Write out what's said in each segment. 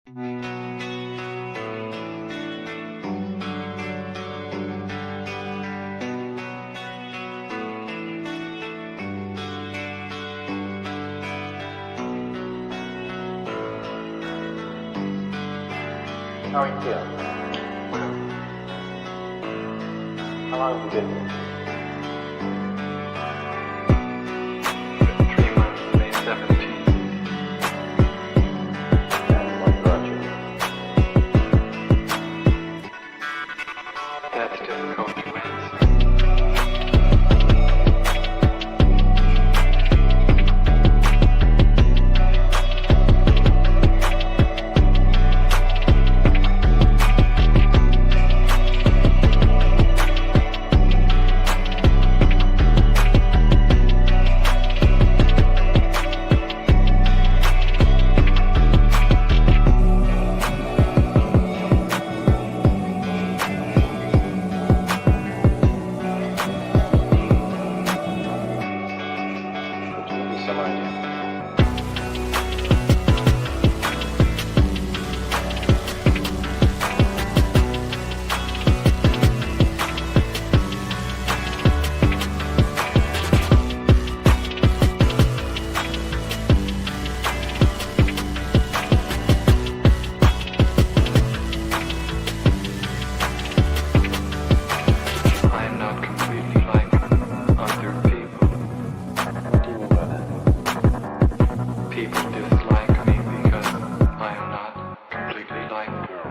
How are you feeling? Well, How long have you been here? 3 months, May 17th. And what brought you? That's difficult to answer. To give you some idea. I am not completely like other people. What do you mean by that? People dislike me because I am not completely like them.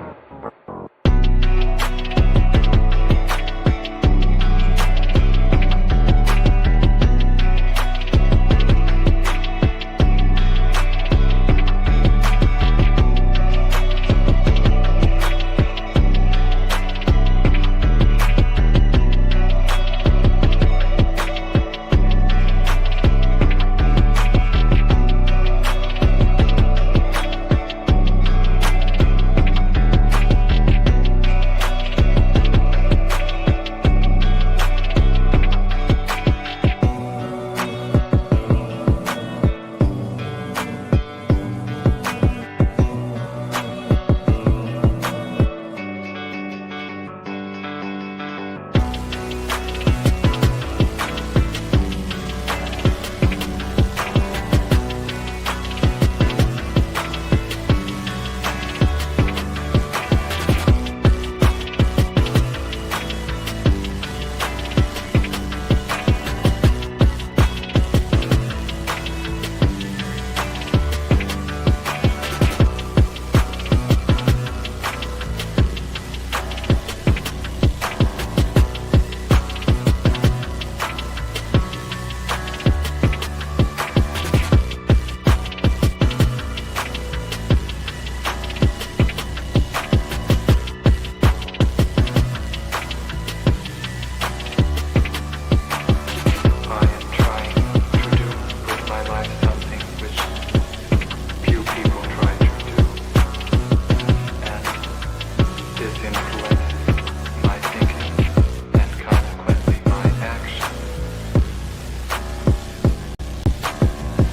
I am trying to do with my life something which few people try to do, and this influences my thinking and consequently my action.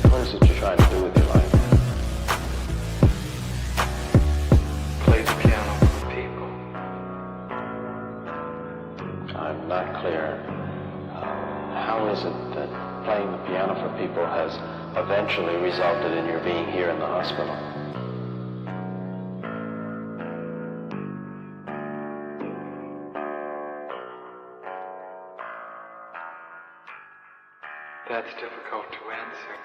What is it you're trying to do with your life? Play the piano for people. I'm not clear. How is it that playing the piano for people has eventually resulted in your being here in the hospital? That's difficult to answer.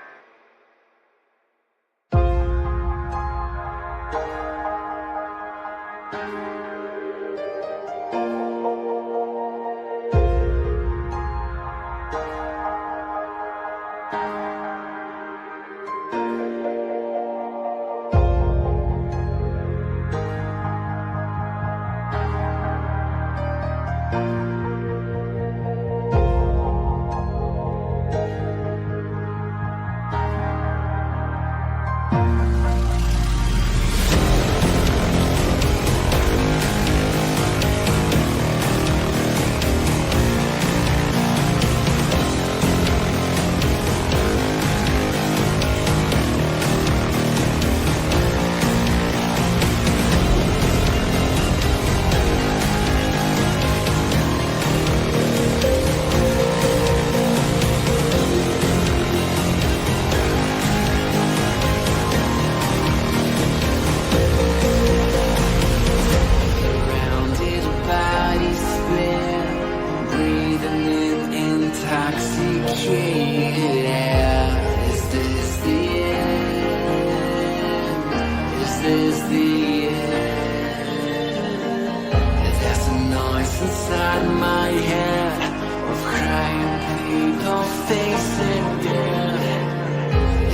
no facing death.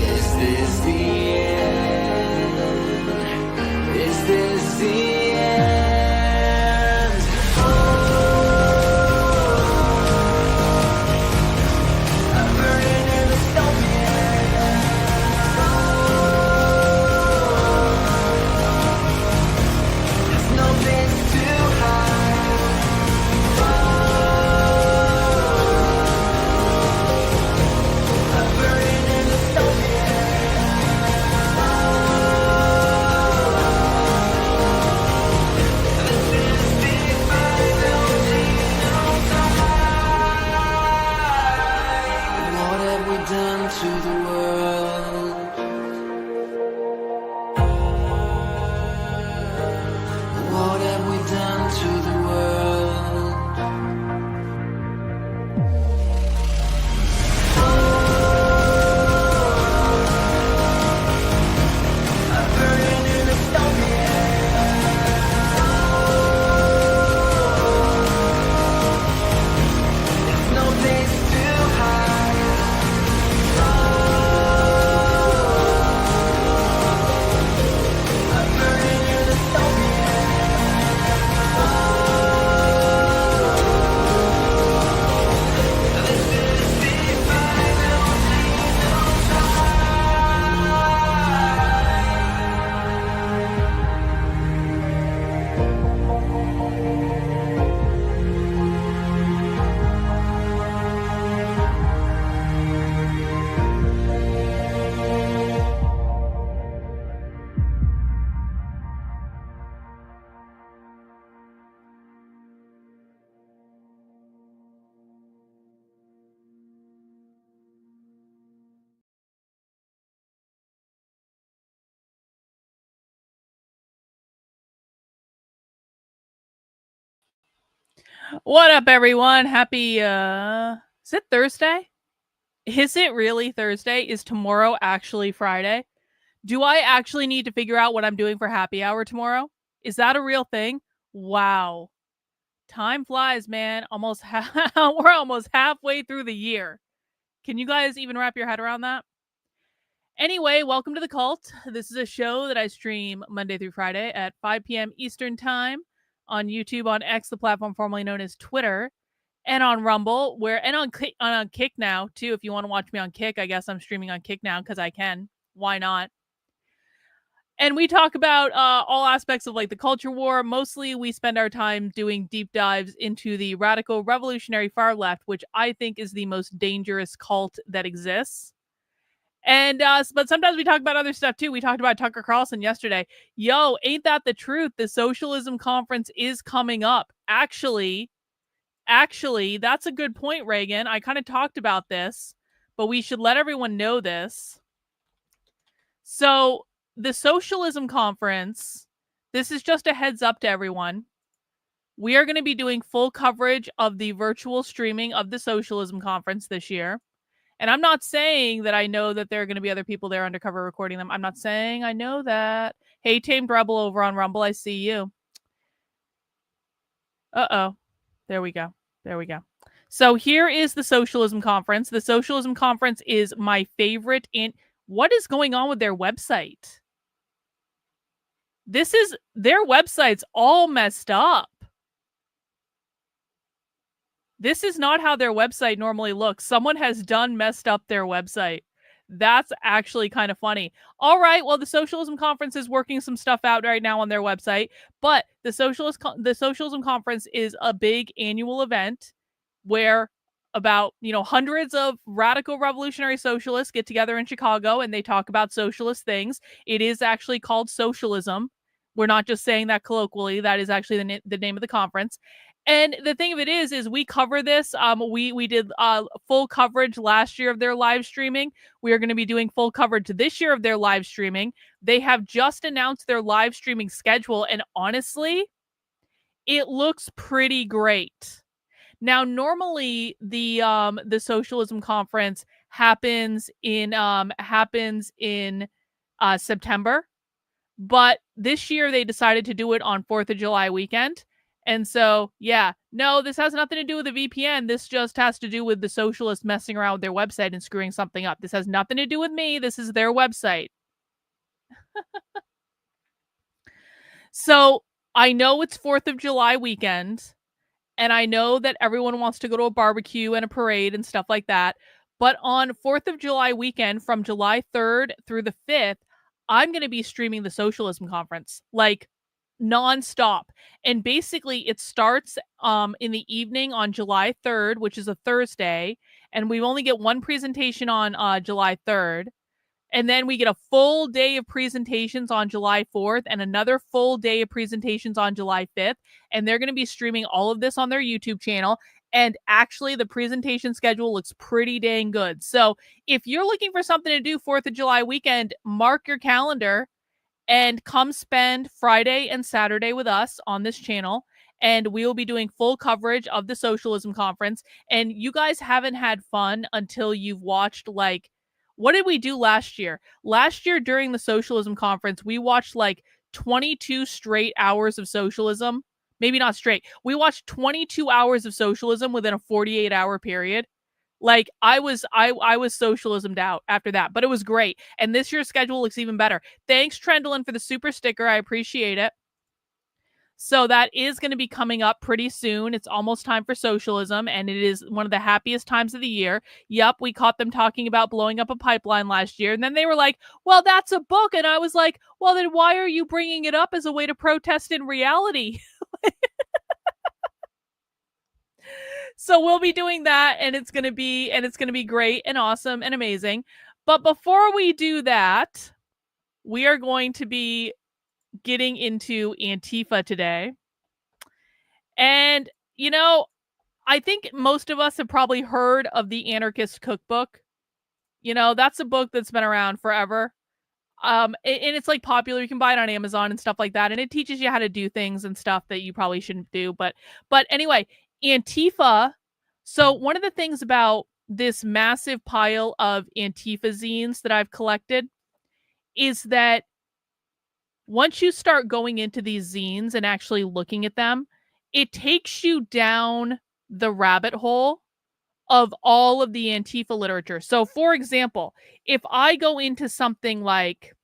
Is this the end? Is this the end? I'm burning in the stone pit. There's no place to hide. I'm burning in the stone pit. This is the final genocide. What have we done to the world? What have we done to the world? I'm burning in the stone pit. There's no place to hide. I'm burning in the stone pit. This is the final What up, everyone? Happy, is it Thursday? Is it really Thursday? Is tomorrow actually Friday? Do I actually need to figure out what I'm doing for happy hour tomorrow? Is that a real thing? Wow. Time flies, man. We're almost halfway through the year. Can you guys even wrap your head around that? Anyway, welcome to The Cult. This is a show that I stream Monday through Friday at 5 p.m. Eastern Time on YouTube, on X, the platform formerly known as Twitter, and on Rumble, and on Kick now, too. If you want to watch me on Kick, I guess I'm streaming on Kick now because I can. Why not? And we talk about all aspects of like the culture war. Mostly we spend our time doing deep dives into the radical revolutionary far left, which I think is the most dangerous cult that exists. And but sometimes we talk about other stuff too. We talked about Tucker Carlson yesterday. Yo, ain't that the truth? The Socialism Conference is coming up. Actually, that's a good point, Reagan. I kind of talked about this, but we should let everyone know this. So the Socialism Conference, this is just a heads up to everyone. We are going to be doing full coverage of the virtual streaming of the Socialism Conference this year. And I'm not saying that I know that there are going to be other people there undercover recording them. I'm not saying I know that. Hey, Tamed Rebel over on Rumble, I see you. Uh-oh. There we go. So here is the Socialism Conference. The Socialism Conference is my favorite. And what is going on with their website? Their website's all messed up. This is not how their website normally looks. Someone has messed up their website. That's actually kind of funny. All right, well, the Socialism Conference is working some stuff out right now on their website, but the Socialism Conference is a big annual event where about, hundreds of radical revolutionary socialists get together in Chicago and they talk about socialist things. It is actually called socialism. We're not just saying that colloquially. That is actually the name of the conference. And the thing of it is we cover this. We did full coverage last year of their live streaming. We are going to be doing full coverage this year of their live streaming. They have just announced their live streaming schedule, and honestly, it looks pretty great. Now, normally the Socialism Conference happens in September, but this year they decided to do it on 4th of July weekend. And so, yeah, No, this has nothing to do with the VPN. This just has to do with the socialists messing around with their website and screwing something up. This has nothing to do with me. This is their website. So I know it's 4th of July weekend, and I know that everyone wants to go to a barbecue and a parade and stuff like that. But on 4th of July weekend, from July 3rd through the 5th, I'm going to be streaming the Socialism Conference, like nonstop. And basically, it starts in the evening on July 3rd, which is a Thursday, and we only get one presentation on July 3rd. And then we get a full day of presentations on July 4th and another full day of presentations on July 5th. And they're going to be streaming all of this on their YouTube channel. And actually, the presentation schedule looks pretty dang good. So if you're looking for something to do 4th of July weekend, mark your calendar and come spend Friday and Saturday with us on this channel. And we will be doing full coverage of the Socialism Conference. And you guys haven't had fun until you've watched, like, what did we do last year? Last year during the Socialism Conference, we watched like 22 straight hours of socialism. Maybe not straight. We watched 22 hours of socialism within a 48-hour period. Like I was socialismed out after that, but it was great. And this year's schedule looks even better. Thanks, Trendlin, for the super sticker. I appreciate it. So that is going to be coming up pretty soon. It's almost time for socialism, and it is one of the happiest times of the year. Yup, we caught them talking about blowing up a pipeline last year, and then they were like, well, that's a book. And I was like, well, then why are you bringing it up as a way to protest in reality? So we'll be doing that, and it's going to be great and awesome and amazing. But before we do that, we are going to be getting into Antifa today. And, you know, I think most of us have probably heard of the Anarchist Cookbook. You know, that's a book that's been around forever. And it's like popular. You can buy it on Amazon and stuff like that. And it teaches you how to do things and stuff that you probably shouldn't do. But anyway, Antifa. So one of the things about this massive pile of Antifa zines that I've collected is that once you start going into these zines and actually looking at them, it takes you down the rabbit hole of all of the Antifa literature. So, for example, if I go into something like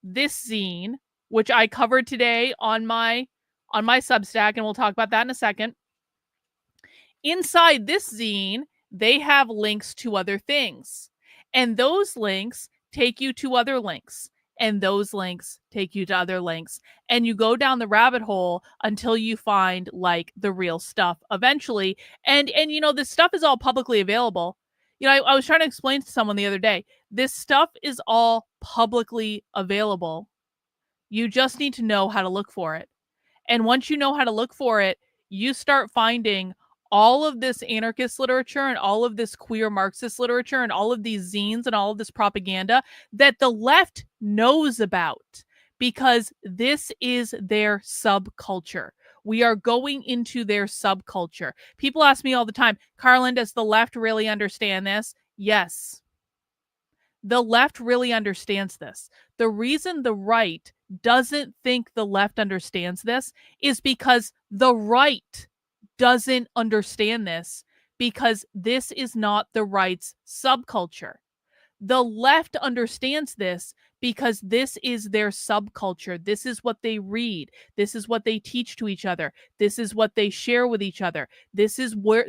this zine, which I covered today on my Substack, and we'll talk about that in a second. Inside this zine, they have links to other things, and those links take you to other links. And those links take you to other links, and you go down the rabbit hole until you find like the real stuff eventually. And you know, this stuff is all publicly available. You know, I was trying to explain to someone the other day, this stuff is all publicly available. You just need to know how to look for it. And once you know how to look for it, you start finding all of this anarchist literature and all of this queer Marxist literature and all of these zines and all of this propaganda that the left knows about, because this is their subculture. We are going into their subculture. People ask me all the time, Karlyn, does the left really understand this? Yes. The left really understands this. The reason the right doesn't think the left understands this is because the right doesn't understand this, because this is not the right's subculture. The left understands this because this is their subculture. This is what they read. This is what they teach to each other. This is what they share with each other. This is where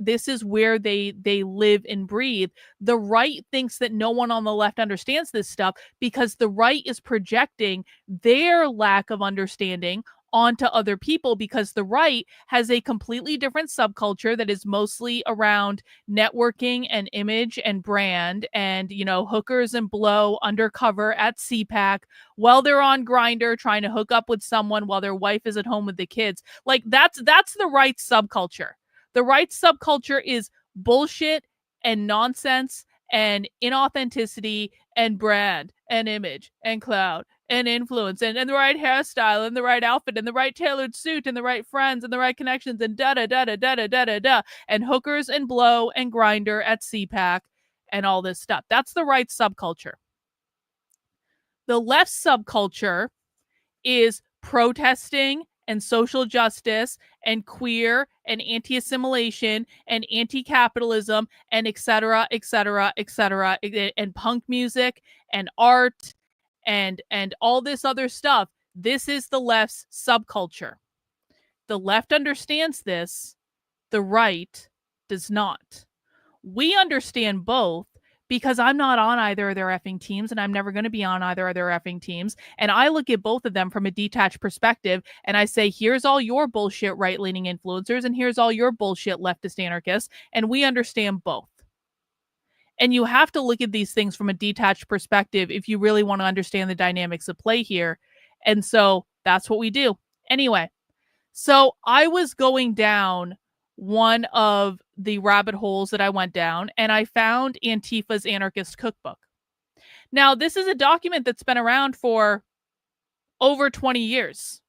they live and breathe. The right thinks that no one on the left understands this stuff because the right is projecting their lack of understanding onto other people, because the right has a completely different subculture that is mostly around networking and image and brand and, you know, hookers and blow undercover at CPAC while they're on Grindr trying to hook up with someone while their wife is at home with the kids. Like that's the right subculture. The right subculture is bullshit and nonsense and inauthenticity and brand and image and cloud and influence and the right hairstyle and the right outfit and the right tailored suit and the right friends and the right connections and da and hookers and blow and Grindr at CPAC and all this stuff. That's the right subculture. The left subculture is protesting and social justice and queer and anti-assimilation and anti-capitalism and et cetera, and punk music and art and all this other stuff. This is the left's subculture. The left understands this. The right does not. We understand both because I'm not on either of their effing teams, and I'm never going to be on either of their effing teams. And I look at both of them from a detached perspective, and I say, here's all your bullshit right-leaning influencers, and here's all your bullshit leftist anarchists, and we understand both. And you have to look at these things from a detached perspective if you really want to understand the dynamics at play here. And so that's what we do. Anyway, so I was going down one of the rabbit holes that I went down, and I found Antifa's Anarchist Cookbook. Now, this is a document that's been around for over 20 years.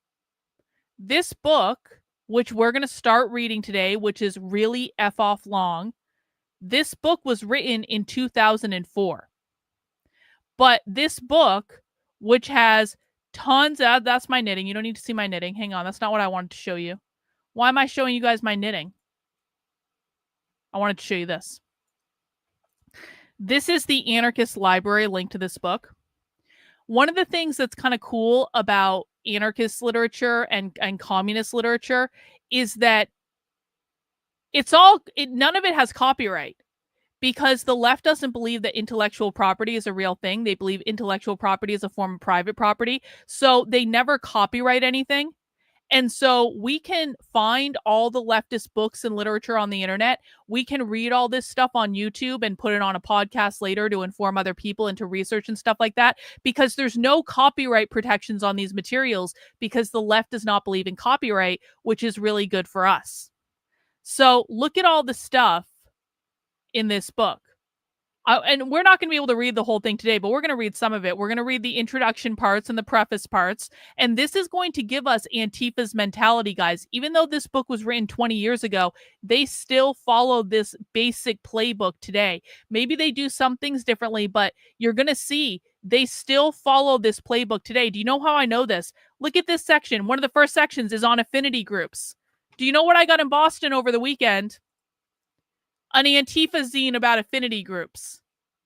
This book, which we're going to start reading today, which is really F-off long, this book was written in 2004. But this book, which has tons of, that's my knitting. You don't need to see my knitting. Hang on, that's not what I wanted to show you. Why am I showing you guys my knitting? I wanted to show you this. This is the Anarchist Library link to this book. One of the things that's kind of cool about anarchist literature and communist literature is that none of it has copyright, because the left doesn't believe that intellectual property is a real thing. They believe intellectual property is a form of private property. So they never copyright anything. And so we can find all the leftist books and literature on the internet. We can read all this stuff on YouTube and put it on a podcast later to inform other people and to research and stuff like that, because there's no copyright protections on these materials, because the left does not believe in copyright, which is really good for us. So look at all the stuff in this book. And we're not going to be able to read the whole thing today, but we're going to read some of it. We're going to read the introduction parts and the preface parts. And this is going to give us Antifa's mentality, guys. Even though this book was written 20 years ago, they still follow this basic playbook today. Maybe they do some things differently, but you're going to see they still follow this playbook today. Do you know how I know this? Look at this section. One of the first sections is on affinity groups. Do you know what I got in Boston over the weekend? An Antifa zine about affinity groups,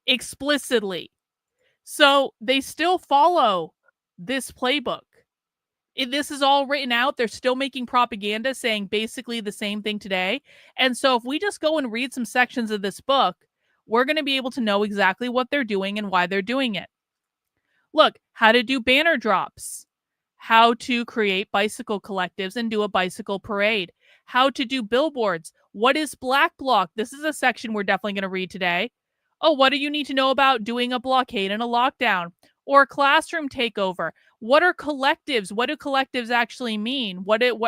explicitly. So they still follow this playbook. This is all written out. They're still making propaganda saying basically the same thing today. And so if we just go and read some sections of this book, we're going to be able to know exactly what they're doing and why they're doing it. Look, how to do banner drops, how to create bicycle collectives and do a bicycle parade, how to do billboards. What is Black Bloc? This is a section we're definitely going to read today. Oh, what do you need to know about doing a blockade and a lockdown or a classroom takeover? What are collectives? What do collectives actually mean?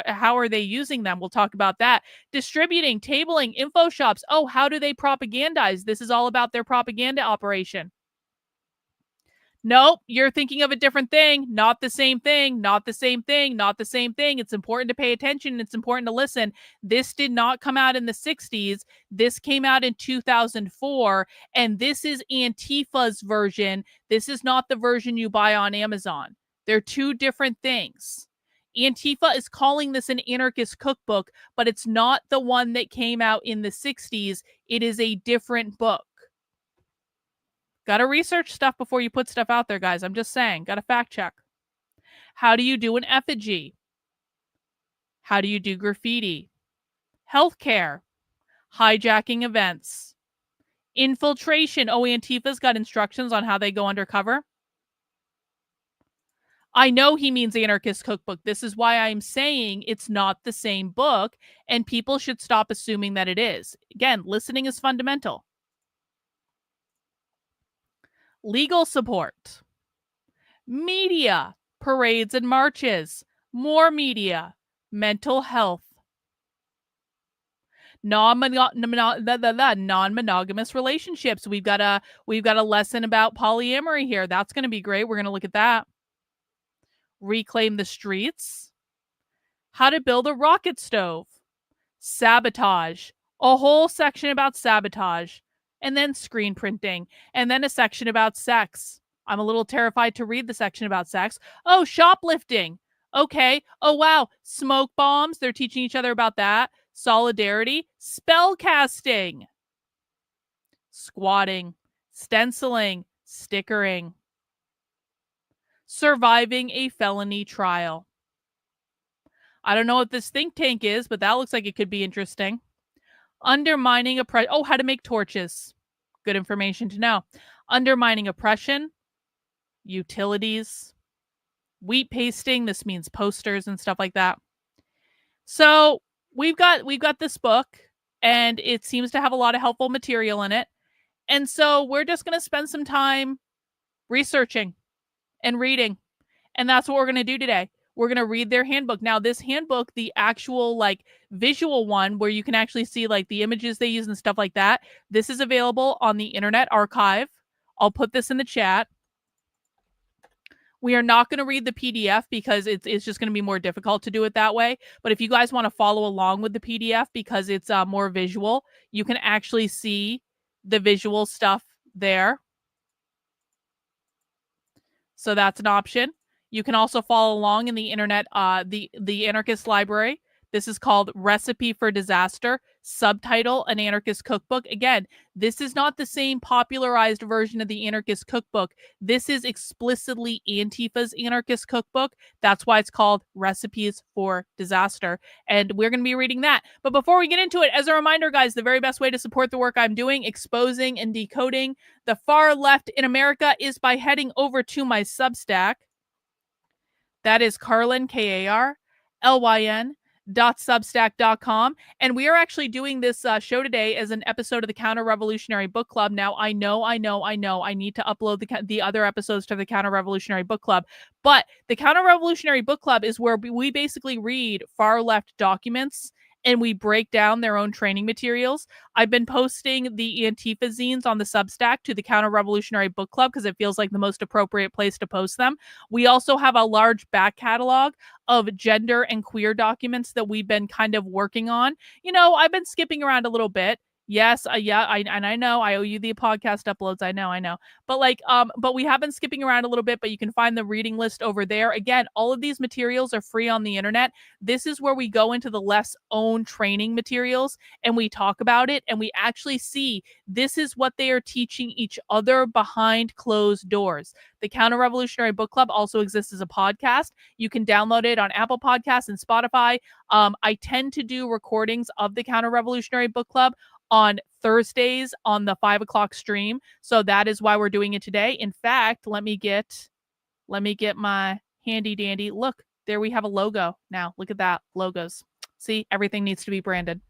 How are they using them? We'll talk about that. Distributing, tabling, info shops. Oh, how do they propagandize? This is all about their propaganda operation. Nope, you're thinking of a different thing. Not the same thing. Not the same thing. Not the same thing. It's important to pay attention. It's important to listen. This did not come out in the 60s. This came out in 2004. And this is Antifa's version. This is not the version you buy on Amazon. They're two different things. Antifa is calling this an anarchist cookbook, but it's not the one that came out in the 60s. It is a different book. Got to research stuff before you put stuff out there, guys. I'm just saying. Got to fact check. How do you do an effigy? How do you do graffiti? Healthcare. Hijacking events. Infiltration. Oh, Antifa's got instructions on how they go undercover. I know he means anarchist cookbook. This is why I'm saying it's not the same book, and people should stop assuming that it is. Again, listening is fundamental. Legal support, media, parades and marches, more media, mental health, non-monogamous relationships. We've got a lesson about polyamory here. That's going to be great. We're going to look at that. Reclaim the streets, how to build a rocket stove, sabotage, a whole section about sabotage. And then screen printing, and then a section about sex. I'm a little terrified to read the section about sex. Oh, shoplifting. Okay. Oh, wow. Smoke bombs. They're teaching each other about that. Solidarity. Spell casting. Squatting. Stenciling. Stickering. Surviving a felony trial. I don't know what this think tank is, but that looks like it could be interesting. Undermining oppression. Oh, how to make torches. Good information to know. Undermining oppression. Utilities. Wheat pasting. This means posters and stuff like that. So we've got this book, and it seems to have a lot of helpful material in it. And so we're just going to spend some time researching and reading. And that's what we're going to do today. We're going to read their handbook. Now, this handbook, the actual like visual one where you can actually see like the images they use and stuff like that, this is available on the Internet Archive. I'll put this in the chat. We are not going to read the PDF because it's just going to be more difficult to do it that way. But if you guys want to follow along with the PDF because it's more visual, you can actually see the visual stuff there. So that's an option. You can also follow along in the internet, the Anarchist Library. This is called Recipe for Disaster, subtitle, An Anarchist Cookbook. Again, this is not the same popularized version of the Anarchist Cookbook. This is explicitly Antifa's Anarchist Cookbook. That's why it's called Recipes for Disaster. And we're going to be reading that. But before we get into it, as a reminder, guys, the very best way to support the work I'm doing, exposing and decoding the far left in America, is by heading over to my Substack. That is Karlyn, KARLYN.substack.com. And we are actually doing this show today as an episode of the Counter Revolutionary Book Club. Now, I know I need to upload the other episodes to the Counter Revolutionary Book Club. But the Counter Revolutionary Book Club is where we basically read far left documents and we break down their own training materials. I've been posting the Antifa zines on the Substack to the Counter Revolutionary Book Club because it feels like the most appropriate place to post them. We also have a large back catalog of gender and queer documents that we've been kind of working on. You know, I've been skipping around a little bit. Yes, I know I owe you the podcast uploads. I know. But we have been skipping around a little bit, but you can find the reading list over there. Again, all of these materials are free on the internet. This is where we go into the less owned training materials and we talk about it and we actually see this is what they are teaching each other behind closed doors. The Counter Revolutionary Book Club also exists as a podcast. You can download it on Apple Podcasts and Spotify. I tend to do recordings of the Counter Revolutionary Book Club on Thursdays on the 5 o'clock stream. So that is why we're doing it today. In fact, let me get my handy dandy. Look, there we have a logo now. Look at that, logos. See, everything needs to be branded.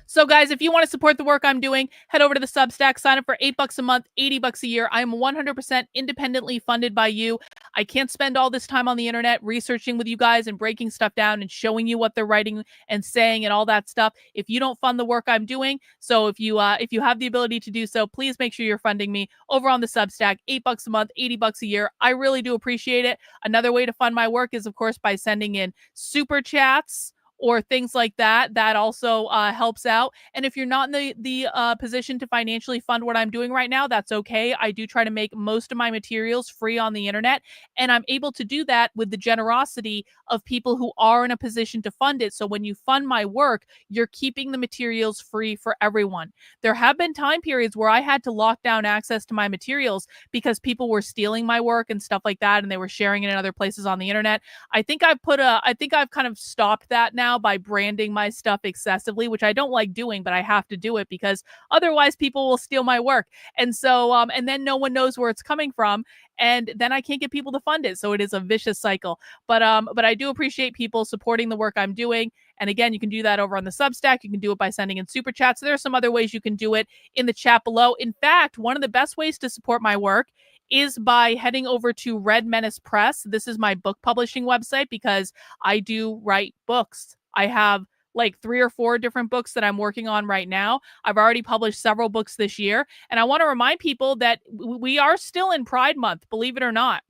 So guys, if you want to support the work I'm doing, head over to the Substack, sign up for $8 a month, $80 a year. I'm 100% independently funded by you. I can't spend all this time on the internet researching with you guys and breaking stuff down and showing you what they're writing and saying and all that stuff if you don't fund the work I'm doing. So if you have the ability to do so, please make sure you're funding me over on the Substack, $8 a month, $80 a year. I really do appreciate it. Another way to fund my work is, of course, by sending in super chats or things like that. That also helps out. And if you're not in the position to financially fund what I'm doing right now, that's okay. I do try to make most of my materials free on the internet, and I'm able to do that with the generosity of people who are in a position to fund it. So when you fund my work, you're keeping the materials free for everyone. There have been time periods where I had to lock down access to my materials because people were stealing my work and stuff like that, and they were sharing it in other places on the internet. I think I've kind of stopped that now by branding my stuff excessively, which I don't like doing, but I have to do it because otherwise people will steal my work. And so, and then no one knows where it's coming from, and then I can't get people to fund it. So it is a vicious cycle. But I do appreciate people supporting the work I'm doing. And again, you can do that over on the Substack. You can do it by sending in super chats. So there are some other ways you can do it in the chat below. In fact, one of the best ways to support my work is by heading over to Red Menace Press. This is my book publishing website because I do write books. I have like 3 or 4 different books that I'm working on right now. I've already published several books this year. And I want to remind people that we are still in Pride Month, believe it or not.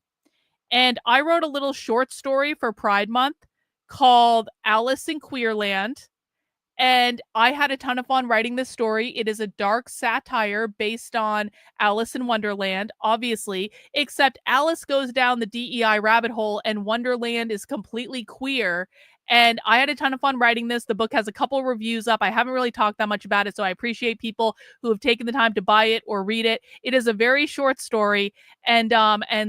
And I wrote a little short story for Pride Month called Alice in Queerland. And I had a ton of fun writing this story. It is a dark satire based on Alice in Wonderland, obviously, except Alice goes down the DEI rabbit hole and Wonderland is completely queer. And I had a ton of fun writing this. The book has a couple reviews up. I haven't really talked that much about it, so I appreciate people who have taken the time to buy it or read it. It is a very short story, and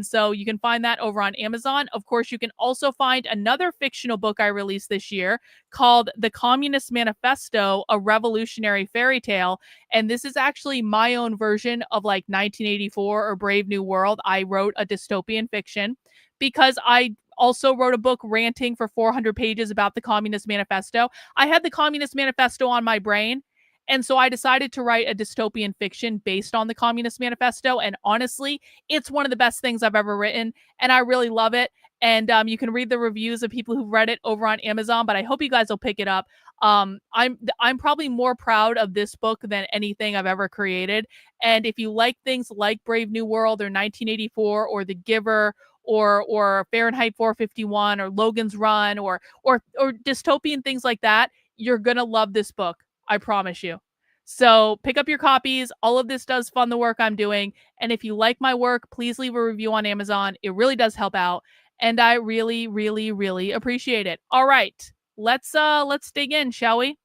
so you can find that over on Amazon. Of course, you can also find another fictional book I released this year called The Communist Manifesto, a Revolutionary Fairy Tale. And this is actually my own version of like 1984 or Brave New World. I wrote a dystopian fiction because I also wrote a book ranting for 400 pages about the Communist Manifesto. I had the Communist Manifesto on my brain. And so I decided to write a dystopian fiction based on the Communist Manifesto. And honestly, it's one of the best things I've ever written. And I really love it. And you can read the reviews of people who've read it over on Amazon, but I hope you guys will pick it up. I'm probably more proud of this book than anything I've ever created. And if you like things like Brave New World or 1984 or The Giver or Fahrenheit 451 or Logan's Run or dystopian things like that, you're gonna love this book. I promise you. So pick up your copies. All of this does fund the work I'm doing. And if you like my work, please leave a review on Amazon. It really does help out. And I really, really, really appreciate it. All right. Let's dig in, shall we?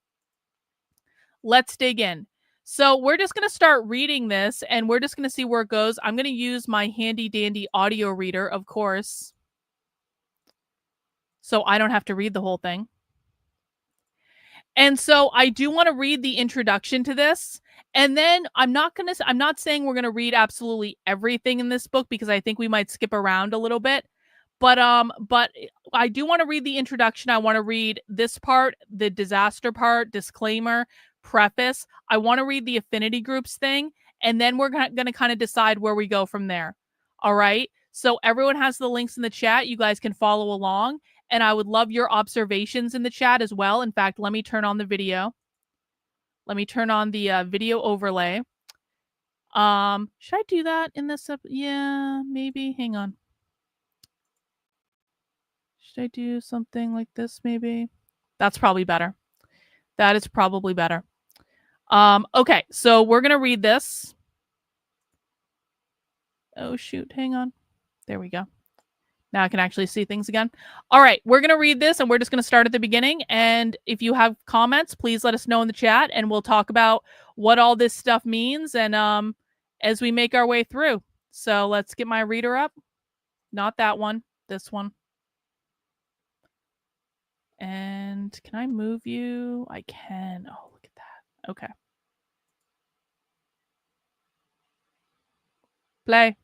Let's dig in. So we're just going to start reading this and we're just going to see where it goes. I'm going to use my handy dandy audio reader, of course, so I don't have to read the whole thing. And so I do want to read the introduction to this. And then I'm not saying we're going to read absolutely everything in this book because I think we might skip around a little bit. But I do want to read the introduction. I want to read this part, the disaster part, disclaimer, preface. I want to read the affinity groups thing, and then we're going to kind of decide where we go from there. All right? So everyone has the links in the chat. You guys can follow along, and I would love your observations in the chat as well. In fact, let me turn on the video. Let me turn on the video overlay. Should I do that in this? Yeah, maybe. Hang on. Should I do something like this maybe? That's probably better. That is probably better. Okay, so we're going to read this. Oh, shoot. Hang on. There we go. Now I can actually see things again. All right, we're going to read this, and we're just going to start at the beginning. And if you have comments, please let us know in the chat, and we'll talk about what all this stuff means and as we make our way through. So let's get my reader up. Not that one. This one. And can I move you? I can. Oh, look at that. Okay. Play.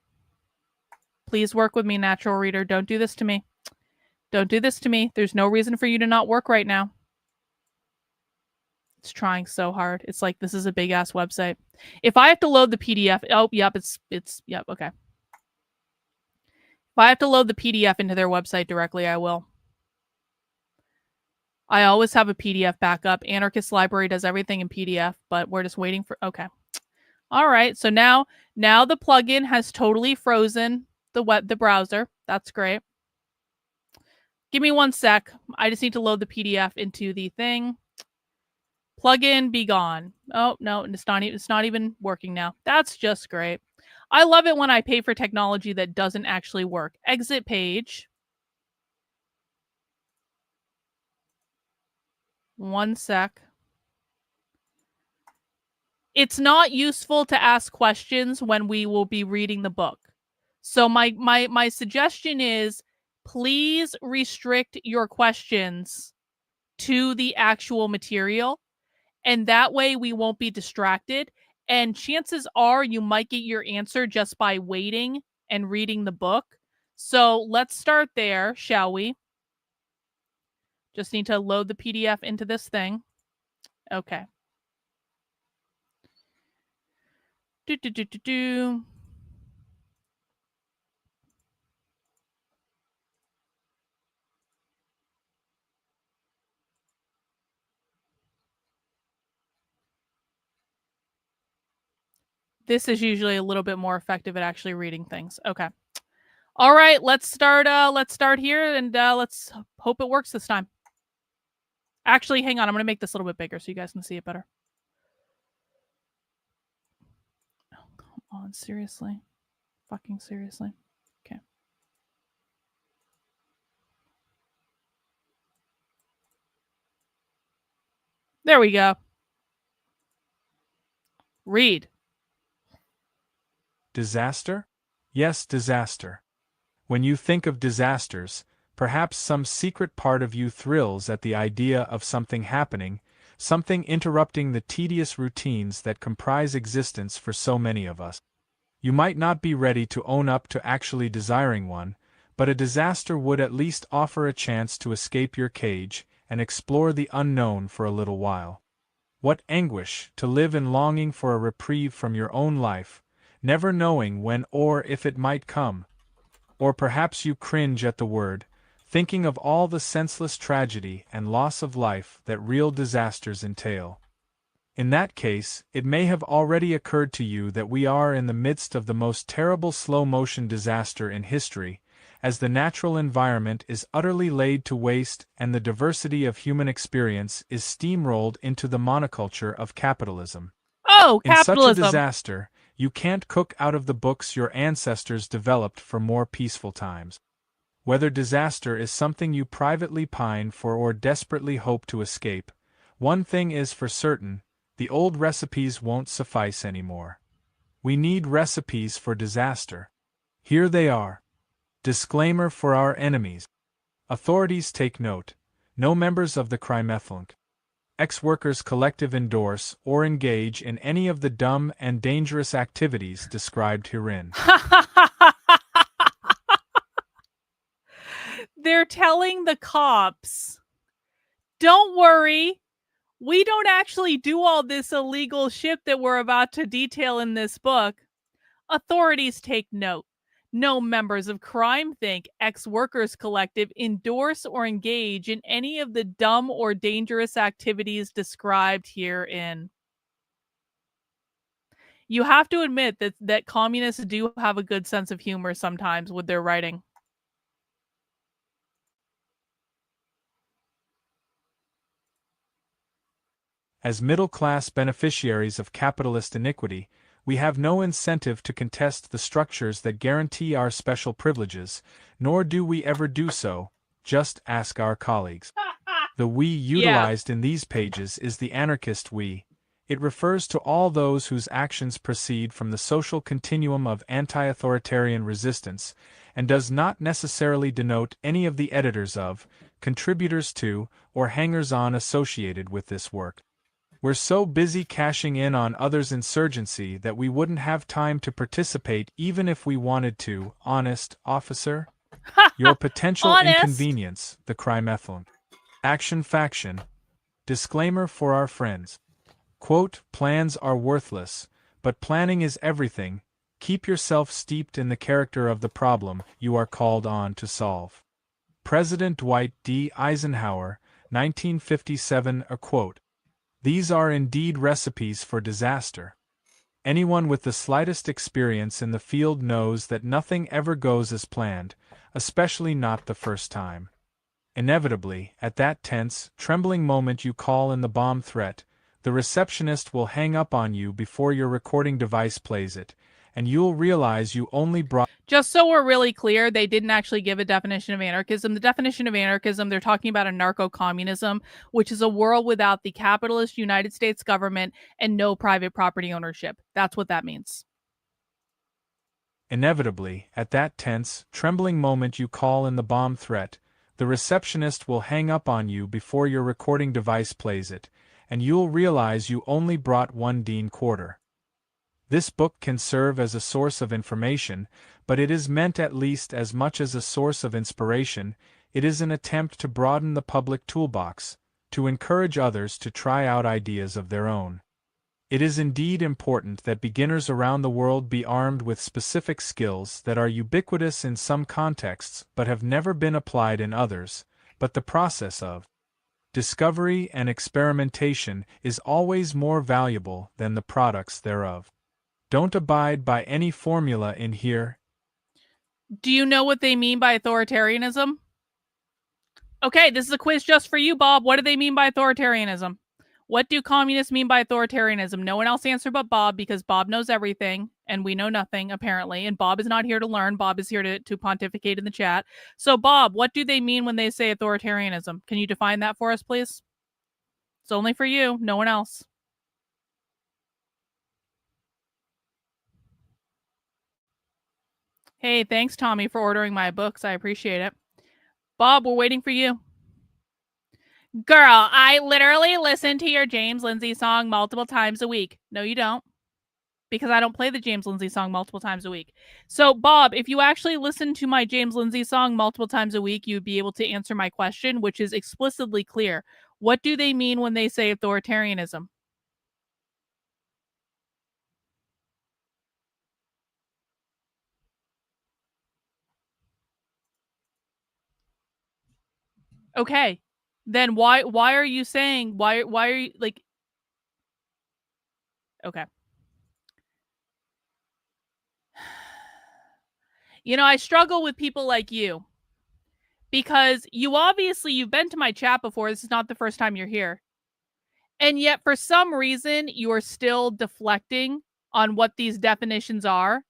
Please work with me, natural reader. Don't do this to me. Don't do this to me. There's no reason for you to not work right now. It's trying so hard. It's like this is a big ass website. If I have to load the PDF, oh, yep, yep, okay. If I have to load the PDF into their website directly, I will. I always have a PDF backup. Anarchist Library does everything in PDF, but we're just waiting for, okay. All right, so now the plugin has totally frozen the browser. That's great. Give me 1 sec. I just need to load the PDF into the thing. Plugin be gone. Oh, no, it's not even working now. That's just great. I love it when I pay for technology that doesn't actually work. Exit page. 1 sec. It's not useful to ask questions when we will be reading the book. So my suggestion is please restrict your questions to the actual material. And that way we won't be distracted. And chances are you might get your answer just by waiting and reading the book. So let's start there, shall we? Just need to load the PDF into this thing. Okay. This is usually a little bit more effective at actually reading things. Okay. All right, let's start here and let's hope it works this time. Actually, hang on. I'm going to make this a little bit bigger so you guys can see it better. Oh, come on. Seriously? Fucking seriously? Okay. There we go. Read. Disaster? Yes, disaster. When you think of disasters, perhaps some secret part of you thrills at the idea of something happening, something interrupting the tedious routines that comprise existence for so many of us. You might not be ready to own up to actually desiring one, but a disaster would at least offer a chance to escape your cage and explore the unknown for a little while. What anguish to live in longing for a reprieve from your own life, never knowing when or if it might come. Or perhaps you cringe at the word, thinking of all the senseless tragedy and loss of life that real disasters entail. In that case, it may have already occurred to you that we are in the midst of the most terrible slow-motion disaster in history, as the natural environment is utterly laid to waste and the diversity of human experience is steamrolled into the monoculture of capitalism. Oh, capitalism! In such a disaster, you can't cook out of the books your ancestors developed for more peaceful times. Whether disaster is something you privately pine for or desperately hope to escape, one thing is for certain, the old recipes won't suffice anymore. We need recipes for disaster. Here they are. Disclaimer for our enemies. Authorities take note. No members of the Crimethlunk ex-workers collective endorse or engage in any of the dumb and dangerous activities described herein. They're telling the cops, don't worry, we don't actually do all this illegal shit that we're about to detail in this book. Authorities take note. No members of Crime Think ex-workers collective endorse or engage in any of the dumb or dangerous activities described herein. You have to admit that communists do have a good sense of humor sometimes with their writing. As middle-class beneficiaries of capitalist iniquity, we have no incentive to contest the structures that guarantee our special privileges, nor do we ever do so. Just ask our colleagues. The we utilized in these pages is the anarchist we. It refers to all those whose actions proceed from the social continuum of anti-authoritarian resistance, and does not necessarily denote any of the editors of, contributors to, or hangers-on associated with this work. We're so busy cashing in on others' insurgency that we wouldn't have time to participate even if we wanted to. Honest, officer? Your potential inconvenience, the Crimethlunk. Action faction. Disclaimer for our friends. Quote, plans are worthless, but planning is everything. Keep yourself steeped in the character of the problem you are called on to solve. President Dwight D. Eisenhower, 1957. A quote. These are indeed recipes for disaster. Anyone with the slightest experience in the field knows that nothing ever goes as planned, especially not the first time. Inevitably, at that tense, trembling moment you call in the bomb threat, the receptionist will hang up on you before your recording device plays it, and you'll realize you only brought... Just so we're really clear, they didn't actually give a definition of anarchism. The definition of anarchism, they're talking about anarcho-communism, which is a world without the capitalist United States government and no private property ownership. That's what that means. Inevitably, at that tense, trembling moment you call in the bomb threat, the receptionist will hang up on you before your recording device plays it, and you'll realize you only brought 1 Dean quarter. This book can serve as a source of information, but it is meant at least as much as a source of inspiration. It is an attempt to broaden the public toolbox, to encourage others to try out ideas of their own. It is indeed important that beginners around the world be armed with specific skills that are ubiquitous in some contexts but have never been applied in others, but the process of discovery and experimentation is always more valuable than the products thereof. Don't abide by any formula in here. Do you know what they mean by authoritarianism? Okay, this is a quiz just for you, Bob. What do they mean by authoritarianism? What do communists mean by authoritarianism? No one else answered but Bob, because Bob knows everything and we know nothing, apparently. And Bob is not here to learn. Bob is here to pontificate in the chat. So, Bob, what do they mean when they say authoritarianism? Can you define that for us, please? It's only for you, no one else. Hey, thanks, Tommy, for ordering my books. I appreciate it. Bob, we're waiting for you. Girl, I literally listen to your James Lindsay song multiple times a week. No, you don't. Because I don't play the James Lindsay song multiple times a week. So, Bob, if you actually listen to my James Lindsay song multiple times a week, you'd be able to answer my question, which is explicitly clear. What do they mean when they say authoritarianism? Okay. Then why are you saying why are you like okay. You know, I struggle with people like you because you've been to my chat before. This is not the first time you're here. And yet for some reason you are still deflecting on what these definitions are.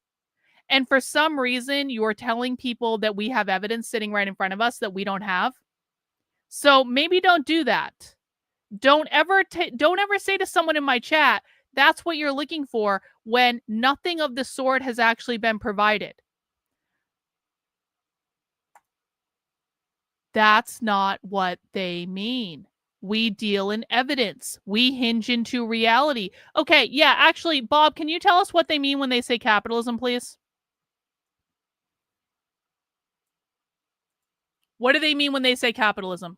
And for some reason you are telling people that we have evidence sitting right in front of us that we don't have. So maybe don't do that. Don't ever say to someone in my chat, that's what you're looking for, when nothing of the sort has actually been provided. That's not what they mean. We deal in evidence. We hinge into reality. Okay, yeah, actually, Bob, can you tell us what they mean when they say capitalism, please? What do they mean when they say capitalism?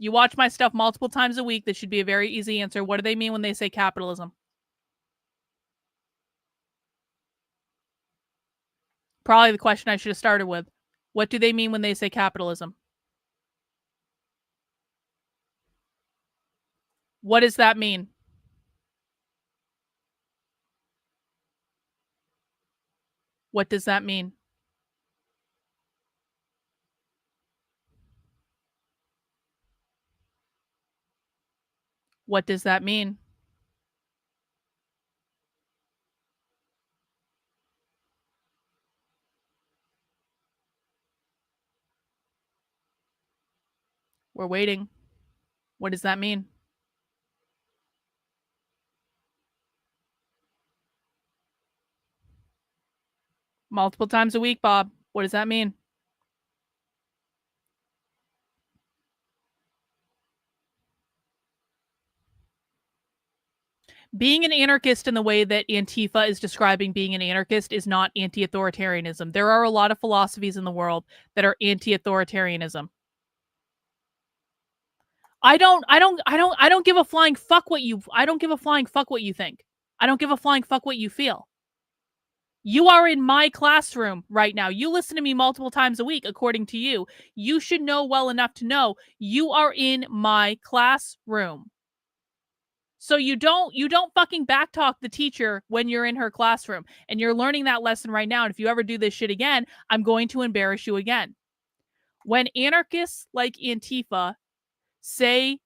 You watch my stuff multiple times a week. This should be a very easy answer. What do they mean when they say capitalism? Probably the question I should have started with. What do they mean when they say capitalism? What does that mean? What does that mean? What does that mean? We're waiting. What does that mean? Multiple times a week, Bob. What does that mean? Being an anarchist in the way that Antifa is describing being an anarchist is not anti-authoritarianism. There are a lot of philosophies in the world that are anti-authoritarianism. I don't give a flying fuck what you think. I don't give a flying fuck what you feel. You are in my classroom right now. You listen to me multiple times a week, according to you. You should know well enough to know you are in my classroom. So you don't fucking backtalk the teacher when you're in her classroom. And you're learning that lesson right now. And if you ever do this shit again, I'm going to embarrass you again. When anarchists like Antifa say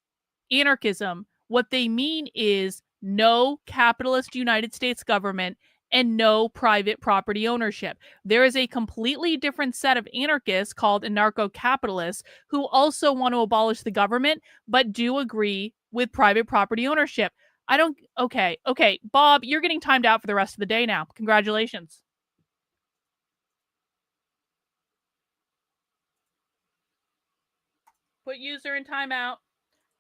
anarchism, what they mean is no capitalist United States government and no private property ownership. There is a completely different set of anarchists called anarcho-capitalists who also want to abolish the government, but do agree with private property ownership. Okay, Bob, you're getting timed out for the rest of the day now. Congratulations. Put user in timeout.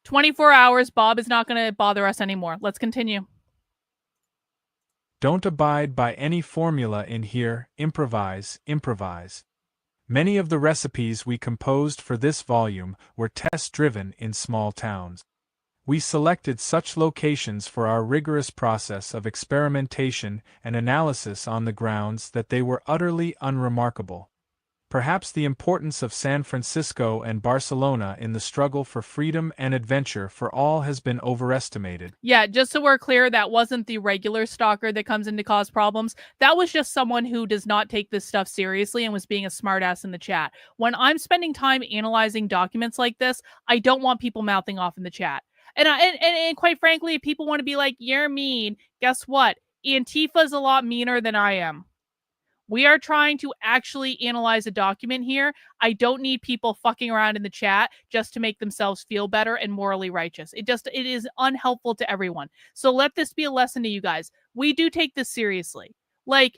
24 hours, Bob is not going to bother us anymore. Let's continue. Don't abide by any formula in here, improvise. Many of the recipes we composed for this volume were test-driven in small towns. We selected such locations for our rigorous process of experimentation and analysis on the grounds that they were utterly unremarkable. Perhaps the importance of San Francisco and Barcelona in the struggle for freedom and adventure for all has been overestimated. Yeah, just so we're clear, that wasn't the regular stalker that comes in to cause problems. That was just someone who does not take this stuff seriously and was being a smartass in the chat. When I'm spending time analyzing documents like this, I don't want people mouthing off in the chat. And quite frankly, if people want to be like, you're mean, guess what? Antifa is a lot meaner than I am. We are trying to actually analyze a document here. I don't need people fucking around in the chat just to make themselves feel better and morally righteous. It is unhelpful to everyone. So let this be a lesson to you guys. We do take this seriously. Like,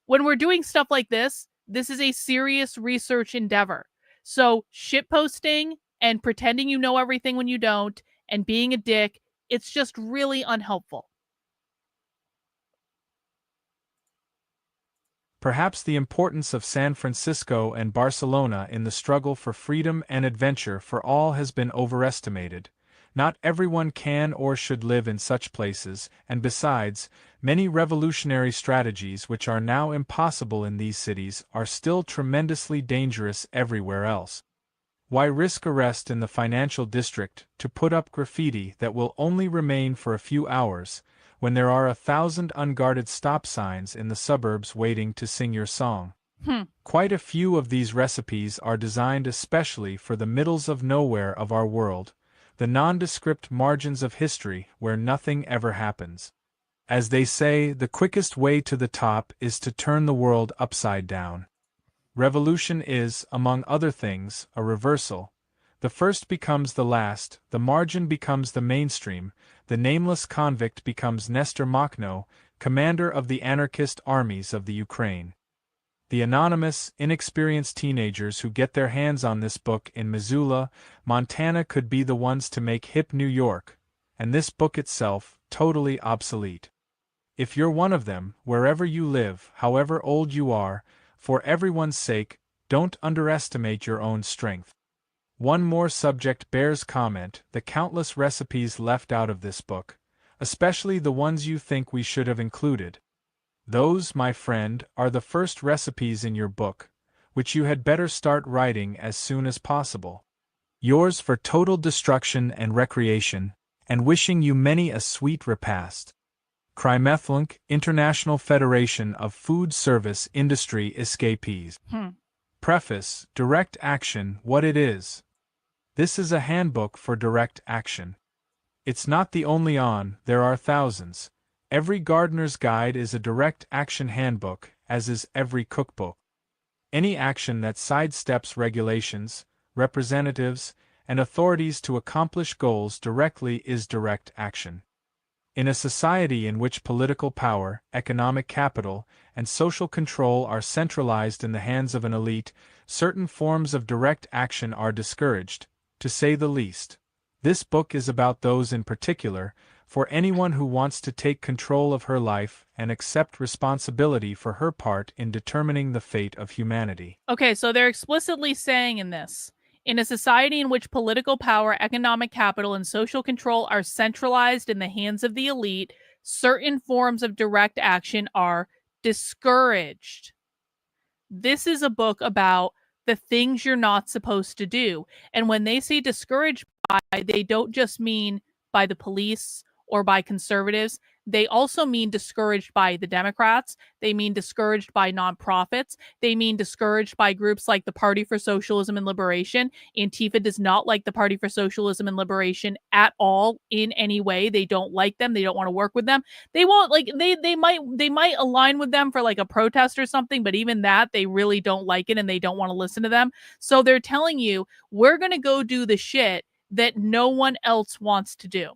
when we're doing stuff like this is a serious research endeavor. So shitposting and pretending you know everything when you don't and being a dick, it's just really unhelpful. Perhaps the importance of San Francisco and Barcelona in the struggle for freedom and adventure for all has been overestimated. Not everyone can or should live in such places, and besides, many revolutionary strategies which are now impossible in these cities are still tremendously dangerous everywhere else. Why risk arrest in the financial district to put up graffiti that will only remain for a few hours, when there are 1,000 unguarded stop signs in the suburbs waiting to sing your song? Quite a few of these recipes are designed especially for the middles of nowhere of our world, the nondescript margins of history where nothing ever happens. As they say, the quickest way to the top is to turn the world upside down. Revolution is, among other things, a reversal. The first becomes the last, the margin becomes the mainstream, the nameless convict becomes Nestor Makhno, commander of the anarchist armies of the Ukraine. The anonymous, inexperienced teenagers who get their hands on this book in Missoula, Montana could be the ones to make hip New York, and this book itself, totally obsolete. If you're one of them, wherever you live, however old you are, for everyone's sake, don't underestimate your own strength. One more subject bears comment: the countless recipes left out of this book, especially the ones you think we should have included. Those, my friend, are the first recipes in your book, which you had better start writing as soon as possible. Yours for total destruction and recreation, and wishing you many a sweet repast. Krymethlunk, International Federation of Food Service Industry Escapees. Preface: Direct Action, What It Is. This is a handbook for direct action. It's not the only one, there are thousands. Every gardener's guide is a direct action handbook, as is every cookbook. Any action that sidesteps regulations, representatives, and authorities to accomplish goals directly is direct action. In a society in which political power, economic capital, and social control are centralized in the hands of an elite, certain forms of direct action are discouraged, to say the least. This book is about those in particular, for anyone who wants to take control of her life and accept responsibility for her part in determining the fate of humanity. Okay, so they're explicitly saying in this, in a society in which political power, economic capital, and social control are centralized in the hands of the elite, certain forms of direct action are discouraged. This is a book about the things you're not supposed to do. And when they say discouraged by, they don't just mean by the police or by conservatives. They also mean discouraged by the Democrats. They mean discouraged by nonprofits. They mean discouraged by groups like the Party for Socialism and Liberation. Antifa does not like the Party for Socialism and Liberation at all in any way. They don't like them. They don't want to work with them. They won't like they might align with them for like a protest or something, but even that they really don't like it and they don't want to listen to them. So they're telling you, we're going to go do the shit that no one else wants to do.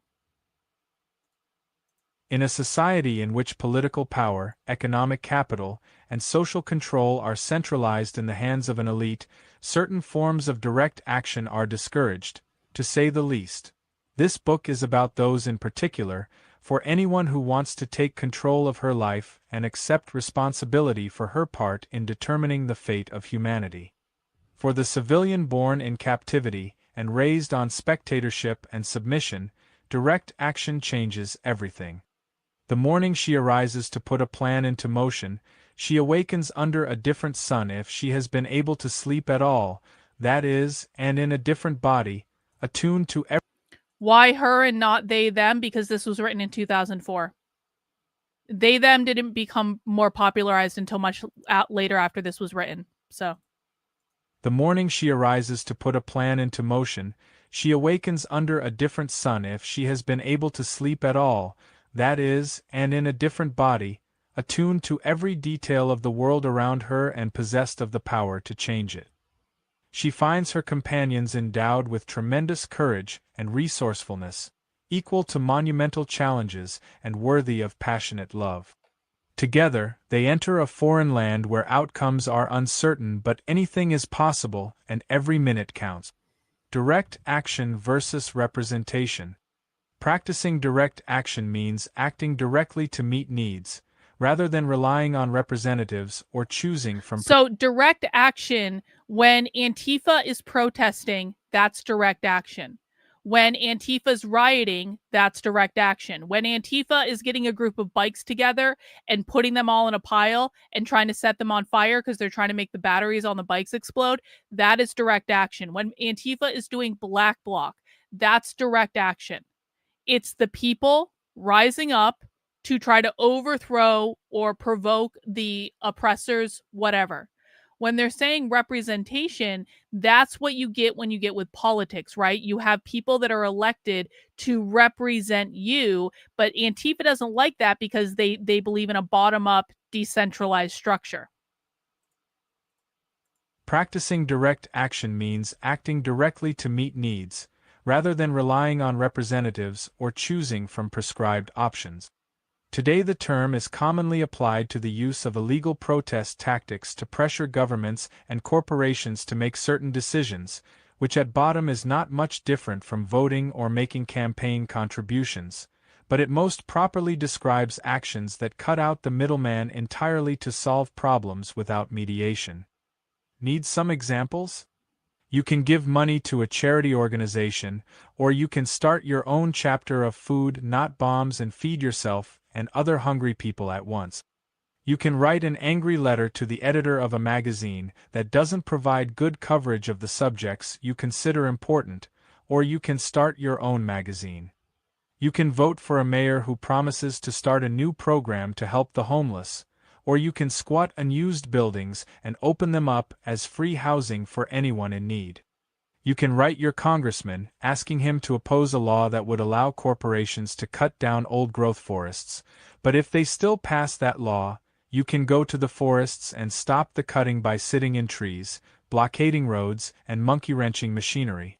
In a society in which political power, economic capital, and social control are centralized in the hands of an elite, certain forms of direct action are discouraged, to say the least. This book is about those in particular, for anyone who wants to take control of her life and accept responsibility for her part in determining the fate of humanity. For the civilian born in captivity and raised on spectatorship and submission, direct action changes everything. The morning she arises to put a plan into motion, she awakens under a different sun if she has been able to sleep at all, that is, and in a different body, attuned to every. Why her and not they, them? Because this was written in 2004. They, them didn't become more popularized until much later after this was written. So, The morning she arises to put a plan into motion, she awakens under a different sun if she has been able to sleep at all, that is, and in a different body, attuned to every detail of the world around her and possessed of the power to change it. She finds her companions endowed with tremendous courage and resourcefulness, equal to monumental challenges and worthy of passionate love. Together, they enter a foreign land where outcomes are uncertain but anything is possible and every minute counts. Direct action versus representation. Practicing direct action means acting directly to meet needs, rather than relying on representatives or choosing from. So direct action, when Antifa is protesting, that's direct action. When Antifa's rioting, that's direct action. When Antifa is getting a group of bikes together and putting them all in a pile and trying to set them on fire because they're trying to make the batteries on the bikes explode, that is direct action. When Antifa is doing black bloc, that's direct action. It's the people rising up to try to overthrow or provoke the oppressors, whatever. When they're saying representation, that's what you get when you get with politics, right? You have people that are elected to represent you, but Antifa doesn't like that because they believe in a bottom-up, decentralized structure. Practicing direct action means acting directly to meet needs, rather than relying on representatives or choosing from prescribed options. Today the term is commonly applied to the use of illegal protest tactics to pressure governments and corporations to make certain decisions, which at bottom is not much different from voting or making campaign contributions, but it most properly describes actions that cut out the middleman entirely to solve problems without mediation. Need some examples? You can give money to a charity organization, or you can start your own chapter of Food Not Bombs and feed yourself and other hungry people at once. You can write an angry letter to the editor of a magazine that doesn't provide good coverage of the subjects you consider important, or you can start your own magazine. You can vote for a mayor who promises to start a new program to help the homeless, or you can squat unused buildings and open them up as free housing for anyone in need. You can write your congressman, asking him to oppose a law that would allow corporations to cut down old-growth forests, but if they still pass that law, you can go to the forests and stop the cutting by sitting in trees, blockading roads, and monkey-wrenching machinery.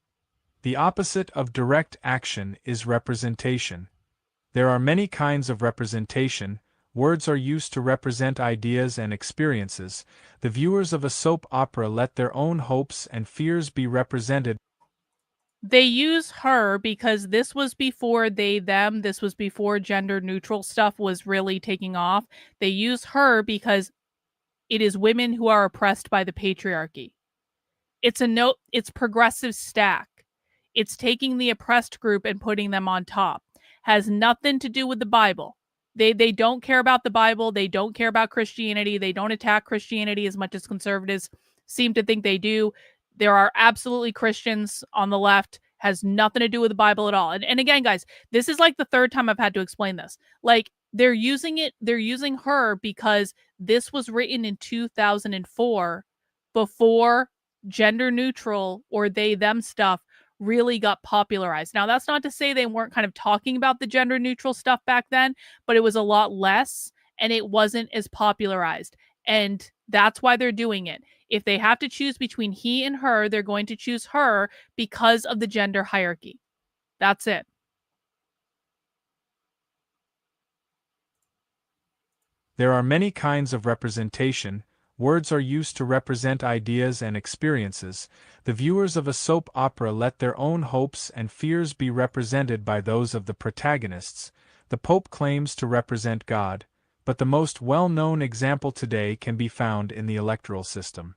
The opposite of direct action is representation. There are many kinds of representation. Words are used to represent ideas and experiences. The viewers of a soap opera let their own hopes and fears be represented. They use her because this was before they, them. This was before gender neutral stuff was really taking off. They use her because it is women who are oppressed by the patriarchy. It's progressive stack. It's taking the oppressed group and putting them on top. Has nothing to do with the Bible. They don't care about the Bible. They don't care about Christianity. They don't attack Christianity as much as conservatives seem to think they do. There are absolutely Christians on the left. Has nothing to do with the Bible at all. And again, guys, this is like the third time I've had to explain this. Like, they're using her because this was written in 2004 before gender neutral or they, them stuff really got popularized. Now, that's not to say they weren't kind of talking about the gender neutral stuff back then, but it was a lot less and it wasn't as popularized. And that's why they're doing it. If they have to choose between he and her, they're going to choose her because of the gender hierarchy. That's it. There are many kinds of representation. Words are used to represent ideas and experiences. The viewers of a soap opera let their own hopes and fears be represented by those of the protagonists. The Pope claims to represent God, but the most well-known example today can be found in the electoral system.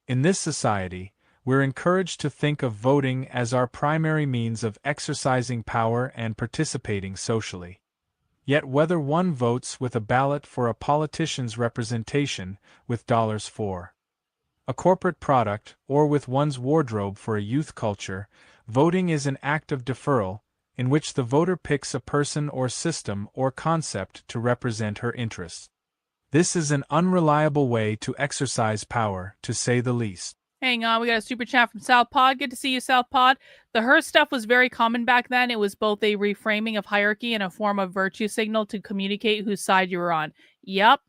In this society, we're encouraged to think of voting as our primary means of exercising power and participating socially. Yet whether one votes with a ballot for a politician's representation, with dollars for a corporate product, or with one's wardrobe for a youth culture, voting is an act of deferral, in which the voter picks a person or system or concept to represent her interests. This is an unreliable way to exercise power, to say the least. Hang on, we got a super chat from South Pod. Good to see you, South Pod. The her stuff was very common back then. It was both a reframing of hierarchy and a form of virtue signal to communicate whose side you were on. Yep,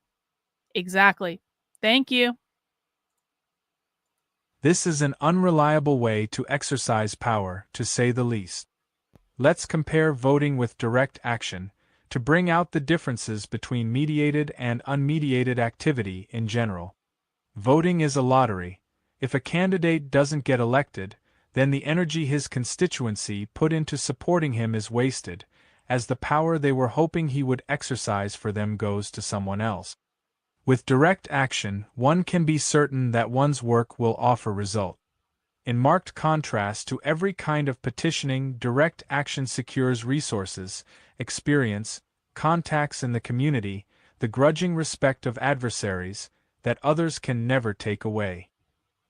exactly. Thank you. This is an unreliable way to exercise power, to say the least. Let's compare voting with direct action, to bring out the differences between mediated and unmediated activity in general. Voting is a lottery. If a candidate doesn't get elected, then the energy his constituency put into supporting him is wasted, as the power they were hoping he would exercise for them goes to someone else. With direct action, one can be certain that one's work will offer result. In marked contrast to every kind of petitioning, direct action secures resources, experience, contacts in the community, the grudging respect of adversaries, that others can never take away.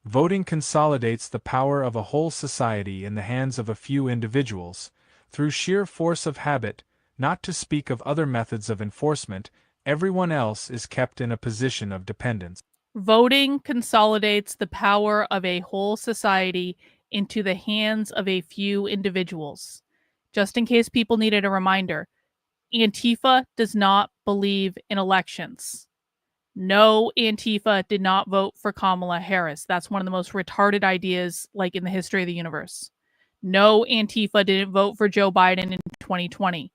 Voting consolidates the power of a whole society in the hands of a few individuals, through sheer force of habit, not to speak of other methods of enforcement. Everyone else is kept in a position of dependence. Voting consolidates the power of a whole society into the hands of a few individuals. Just in case people needed a reminder, Antifa does not believe in elections. No, Antifa did not vote for Kamala Harris. That's one of the most retarded ideas like in the history of the universe. No, Antifa didn't vote for Joe Biden in 2020.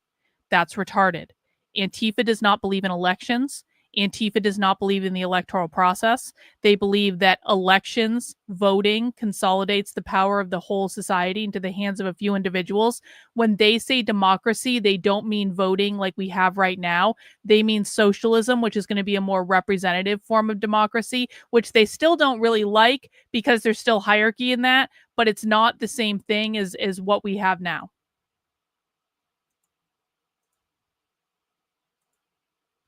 That's retarded. Antifa does not believe in elections. Antifa does not believe in the electoral process. They believe that elections, voting, consolidates the power of the whole society into the hands of a few individuals. When they say democracy, they don't mean voting like we have right now. They mean socialism, which is going to be a more representative form of democracy, which they still don't really like because there's still hierarchy in that, but it's not the same thing as what we have now.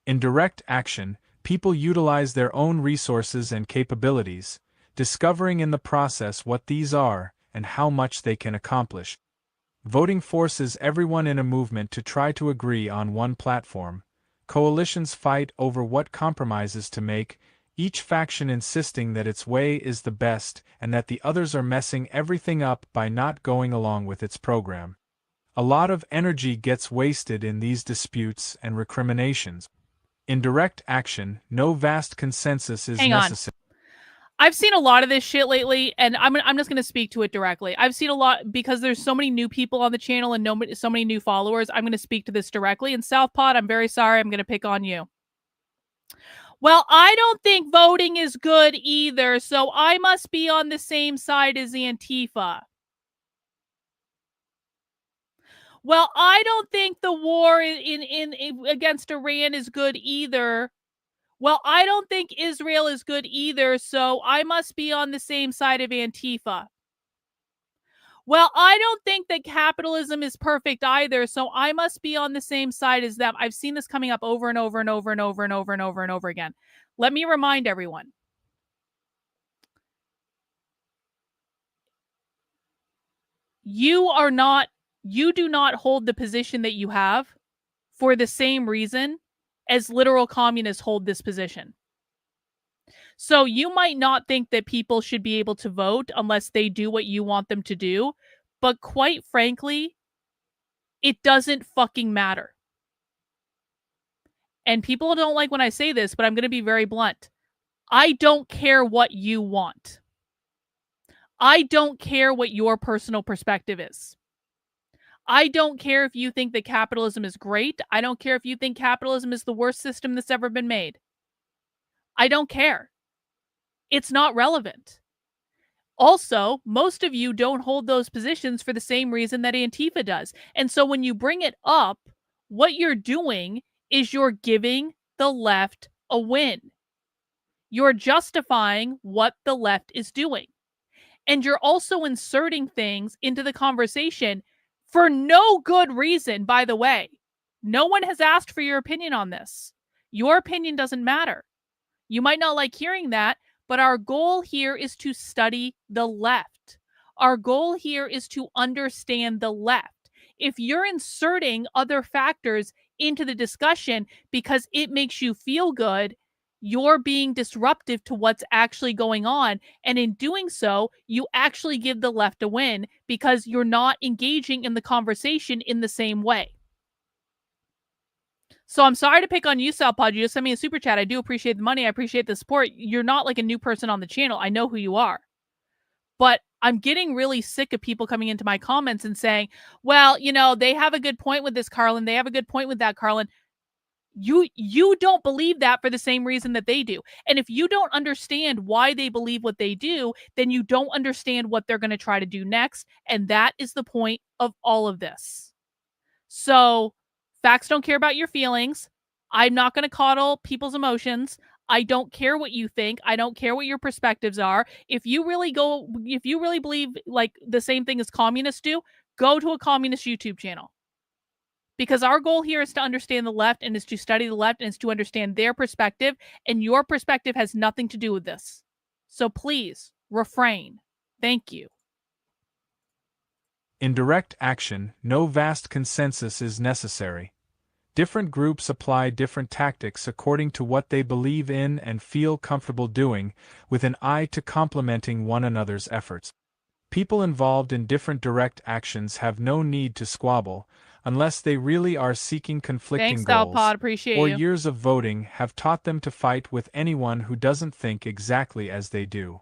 In direct action, people utilize their own resources and capabilities, discovering in the process what these are and how much they can accomplish. Voting forces everyone in a movement to try to agree on one platform. Coalitions fight over what compromises to make, each faction insisting that its way is the best and that the others are messing everything up by not going along with its program. A lot of energy gets wasted in these disputes and recriminations. In direct action, no vast consensus is necessary. I've seen a lot of this shit lately, and I'm just going to speak to it directly. I've seen a lot because there's so many new people on the channel and so many new followers. I'm going to speak to this directly. And Southpod, I'm very sorry. I'm going to pick on you. Well, I don't think voting is good either, so I must be on the same side as Antifa. Well, I don't think the war in against Iran is good either. Well, I don't think Israel is good either, so I must be on the same side of Antifa. Well, I don't think that capitalism is perfect either, so I must be on the same side as them. I've seen this coming up over and over and over and over and over and over and over again. Let me remind everyone. You do not hold the position that you have for the same reason as literal communists hold this position. So you might not think that people should be able to vote unless they do what you want them to do, but quite frankly, it doesn't fucking matter. And people don't like when I say this, but I'm going to be very blunt. I don't care what you want. I don't care what your personal perspective is. I don't care if you think that capitalism is great. I don't care if you think capitalism is the worst system that's ever been made. I don't care. It's not relevant. Also, most of you don't hold those positions for the same reason that Antifa does. And so when you bring it up, what you're doing is you're giving the left a win. You're justifying what the left is doing. And you're also inserting things into the conversation for no good reason, by the way. No one has asked for your opinion on this. Your opinion doesn't matter. You might not like hearing that, but our goal here is to study the left. Our goal here is to understand the left. If you're inserting other factors into the discussion because it makes you feel good, you're being disruptive to what's actually going on. And in doing so, you actually give the left a win because you're not engaging in the conversation in the same way. So I'm sorry to pick on you, Salpod. You just sent me a super chat. I do appreciate the money. I appreciate the support. You're not like a new person on the channel. I know who you are. But I'm getting really sick of people coming into my comments and saying, well, they have a good point with this, Karlyn. They have a good point with that, Karlyn. You don't believe that for the same reason that they do. And if you don't understand why they believe what they do, then you don't understand what they're going to try to do next. And that is the point of all of this. So facts don't care about your feelings. I'm not going to coddle people's emotions. I don't care what you think. I don't care what your perspectives are. If you really believe like the same thing as communists do, go to a communist YouTube channel. Because our goal here is to understand the left and is to study the left and is to understand their perspective. And your perspective has nothing to do with this. So please refrain. Thank you. In direct action, no vast consensus is necessary. Different groups apply different tactics according to what they believe in and feel comfortable doing, with an eye to complementing one another's efforts. People involved in different direct actions have no need to squabble, unless they really are seeking conflicting goals, or years of voting have taught them to fight with anyone who doesn't think exactly as they do.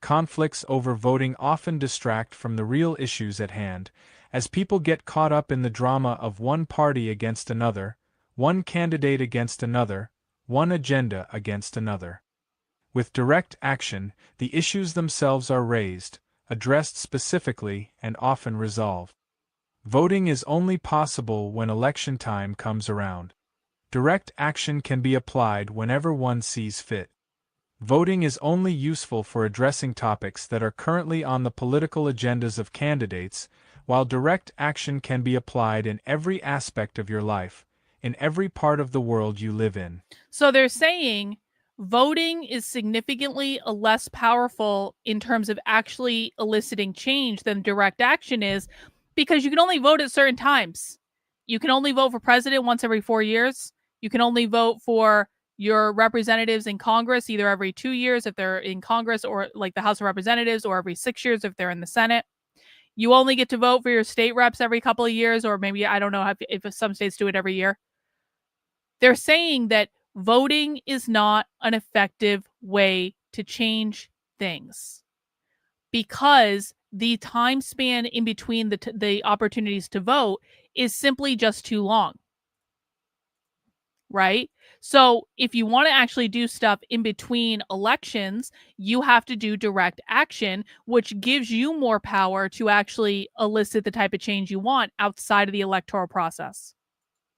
Conflicts over voting often distract from the real issues at hand, as people get caught up in the drama of one party against another, one candidate against another, one agenda against another. With direct action, the issues themselves are raised, addressed specifically, and often resolved. Voting is only possible when election time comes around. Direct action can be applied whenever one sees fit. Voting is only useful for addressing topics that are currently on the political agendas of candidates, while direct action can be applied in every aspect of your life, in every part of the world you live in. So they're saying voting is significantly less powerful in terms of actually eliciting change than direct action is, because you can only vote at certain times. You can only vote for president once every 4 years. You can only vote for your representatives in Congress either every 2 years if they're in Congress, or like the House of Representatives, or every 6 years if they're in the Senate. You only get to vote for your state reps every couple of years, or maybe, I don't know if some states do it every year. They're saying that voting is not an effective way to change things because the time span in between the opportunities to vote is simply just too long. Right? So if you want to actually do stuff in between elections, you have to do direct action, which gives you more power to actually elicit the type of change you want outside of the electoral process.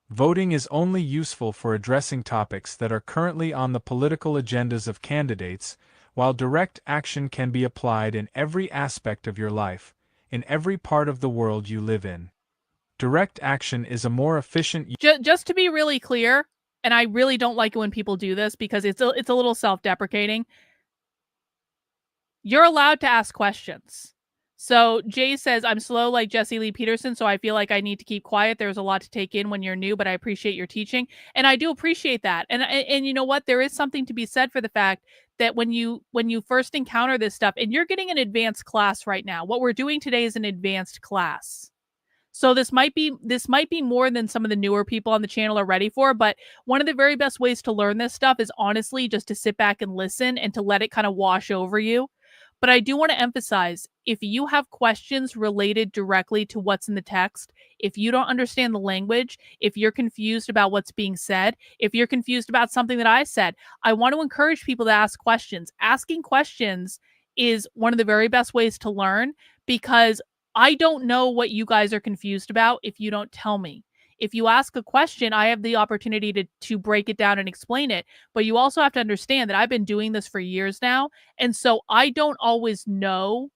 Voting is only useful for addressing topics that are currently on the political agendas of candidates, while direct action can be applied in every aspect of your life, in every part of the world you live in. Direct action is a more efficient... Just to be really clear, and I really don't like it when people do this because it's a little self-deprecating. You're allowed to ask questions. So Jay says, I'm slow like Jesse Lee Peterson, so I feel like I need to keep quiet. There's a lot to take in when you're new, but I appreciate your teaching. And I do appreciate that. And you know what? There is something to be said for the fact that when you first encounter this stuff, and you're getting an advanced class right now, what we're doing today is an advanced class. So this might be more than some of the newer people on the channel are ready for, but one of the very best ways to learn this stuff is honestly just to sit back and listen and to let it kind of wash over you. But I do want to emphasize, if you have questions related directly to what's in the text, if you don't understand the language, if you're confused about what's being said, if you're confused about something that I said, I want to encourage people to ask questions. Asking questions is one of the very best ways to learn, because I don't know what you guys are confused about if you don't tell me. If you ask a question, I have the opportunity to break it down and explain it. But you also have to understand that I've been doing this for years now. And so I don't always know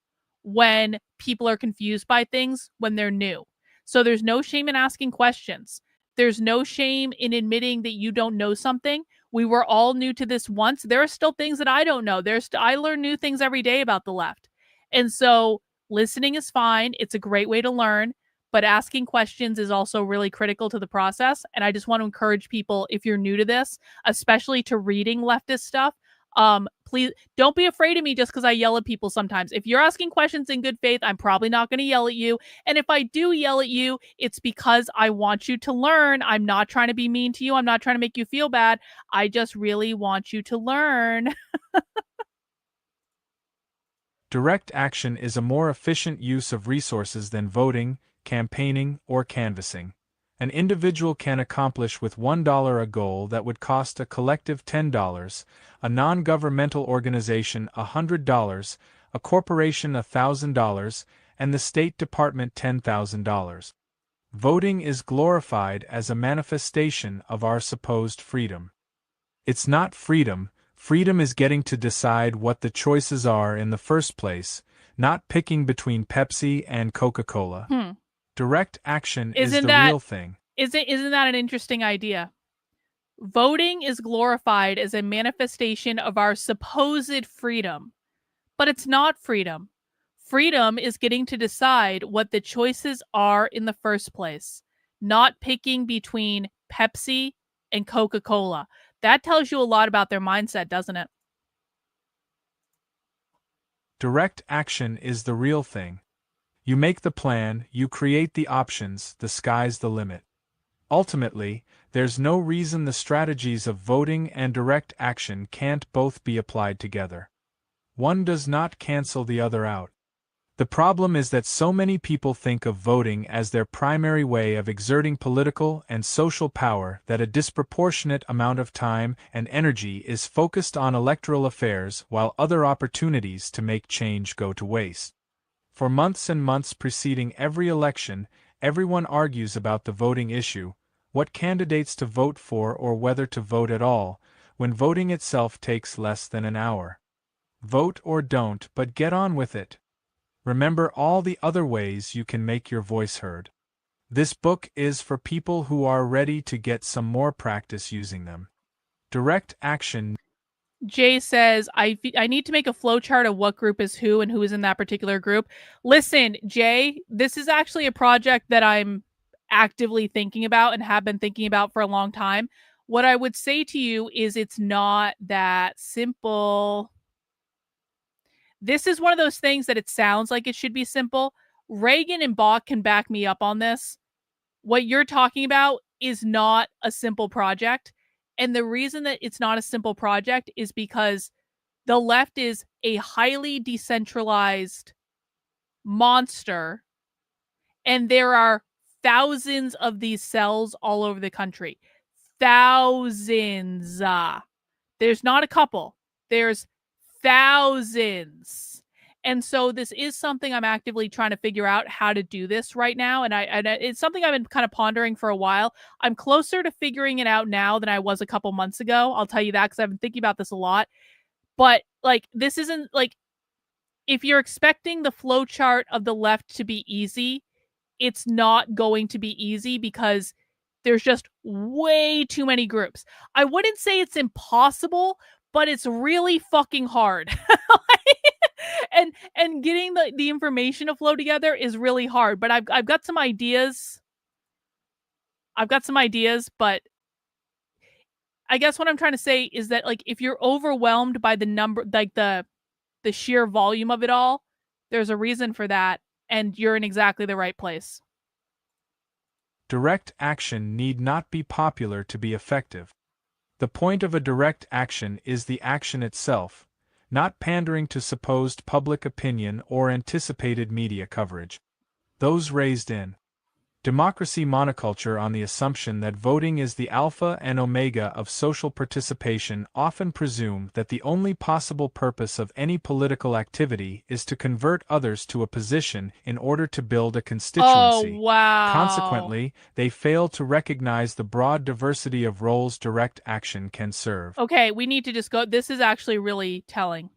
when people are confused by things when they're new. So there's no shame in asking questions. There's no shame in admitting that you don't know something. We were all new to this once. There are still things that I don't know. I learn new things every day about the left. And so listening is fine. It's a great way to learn, but asking questions is also really critical to the process. And I just want to encourage people, if you're new to this, especially to reading leftist stuff, please don't be afraid of me just because I yell at people sometimes. If you're asking questions in good faith, I'm probably not going to yell at you. And if I do yell at you, it's because I want you to learn. I'm not trying to be mean to you. I'm not trying to make you feel bad. I just really want you to learn. Direct action is a more efficient use of resources than voting, campaigning, or canvassing. An individual can accomplish with $1 a goal that would cost a collective $10, a non-governmental organization $100, a corporation $1,000, and the State Department $10,000. Voting is glorified as a manifestation of our supposed freedom. It's not freedom. Freedom is getting to decide what the choices are in the first place, not picking between Pepsi and Coca-Cola. Direct action is the real thing. Isn't that an interesting idea? Voting is glorified as a manifestation of our supposed freedom, but it's not freedom. Freedom is getting to decide what the choices are in the first place, not picking between Pepsi and Coca-Cola. That tells you a lot about their mindset, doesn't it? Direct action is the real thing. You make the plan, you create the options, the sky's the limit. Ultimately, there's no reason the strategies of voting and direct action can't both be applied together. One does not cancel the other out. The problem is that so many people think of voting as their primary way of exerting political and social power that a disproportionate amount of time and energy is focused on electoral affairs while other opportunities to make change go to waste. For months and months preceding every election, everyone argues about the voting issue, what candidates to vote for or whether to vote at all, when voting itself takes less than an hour. Vote or don't, but get on with it. Remember all the other ways you can make your voice heard. This book is for people who are ready to get some more practice using them. Direct action. Jay says, I need to make a flowchart of what group is who and who is in that particular group. Listen, Jay, this is actually a project that I'm actively thinking about and have been thinking about for a long time. What I would say to you is it's not that simple. This is one of those things that it sounds like it should be simple. Reagan and Bach can back me up on this. What you're talking about is not a simple project. And the reason that it's not a simple project is because the left is a highly decentralized monster. And there are thousands of these cells all over the country. Thousands. There's not a couple. There's thousands. And so this is something I'm actively trying to figure out how to do this right now. And it's something I've been kind of pondering for a while. I'm closer to figuring it out now than I was a couple months ago. I'll tell you that because I've been thinking about this a lot. But like, this isn't like, if you're expecting the flowchart of the left to be easy, it's not going to be easy because there's just way too many groups. I wouldn't say it's impossible, but it's really fucking hard. and getting the information to flow together is really hard. But I've got some ideas. But I guess what I'm trying to say is that, like, if you're overwhelmed by the number, like the sheer volume of it all, there's a reason for that, and you're in exactly the right place. Direct action need not be popular to be effective. The point of a direct action is the action itself, not pandering to supposed public opinion or anticipated media coverage. Those raised in democracy monoculture on the assumption that voting is the alpha and omega of social participation often presume that the only possible purpose of any political activity is to convert others to a position in order to build a constituency. Oh, wow. Consequently, they fail to recognize the broad diversity of roles direct action can serve. Okay, we need to just go. This is actually really telling.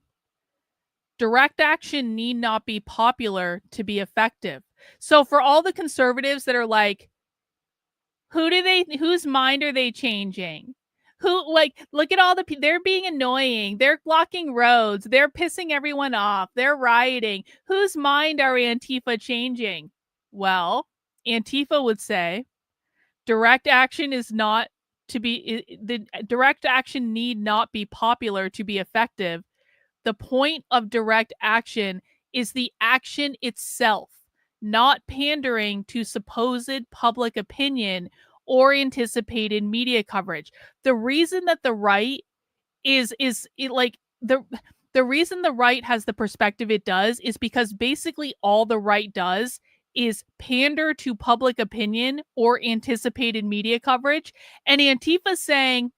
Direct action need not be popular to be effective. So for all the conservatives that are like, Whose mind are they changing? Who, like, look at all the people, they're being annoying, they're blocking roads, they're pissing everyone off, they're rioting. Whose mind are Antifa changing? Well, Antifa would say direct action is not to be, the direct action need not be popular to be effective. The point of direct action is the action itself, not pandering to supposed public opinion or anticipated media coverage. The reason that the right is it, like, the reason the right has the perspective it does is because basically all the right does is pander to public opinion or anticipated media coverage. And Antifa's saying,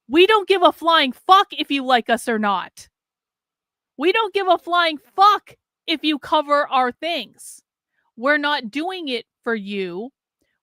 we don't give a flying fuck if you like us or not. We don't give a flying fuck if you cover our things. We're not doing it for you.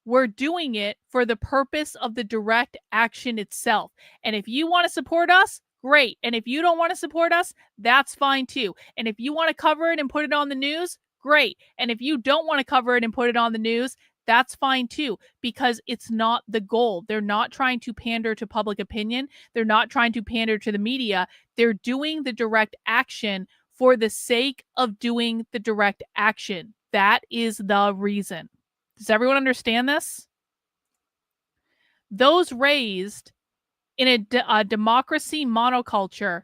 We're doing it for the purpose of the direct action itself. And if you want to support us, great. And if you don't want to support us, that's fine too. And if you want to cover it and put it on the news, great. And if you don't want to cover it and put it on the news, that's fine too, because it's not the goal. They're not trying to pander to public opinion. They're not trying to pander to the media. They're doing the direct action for the sake of doing the direct action. That is the reason. Does everyone understand this? Those raised in a democracy monoculture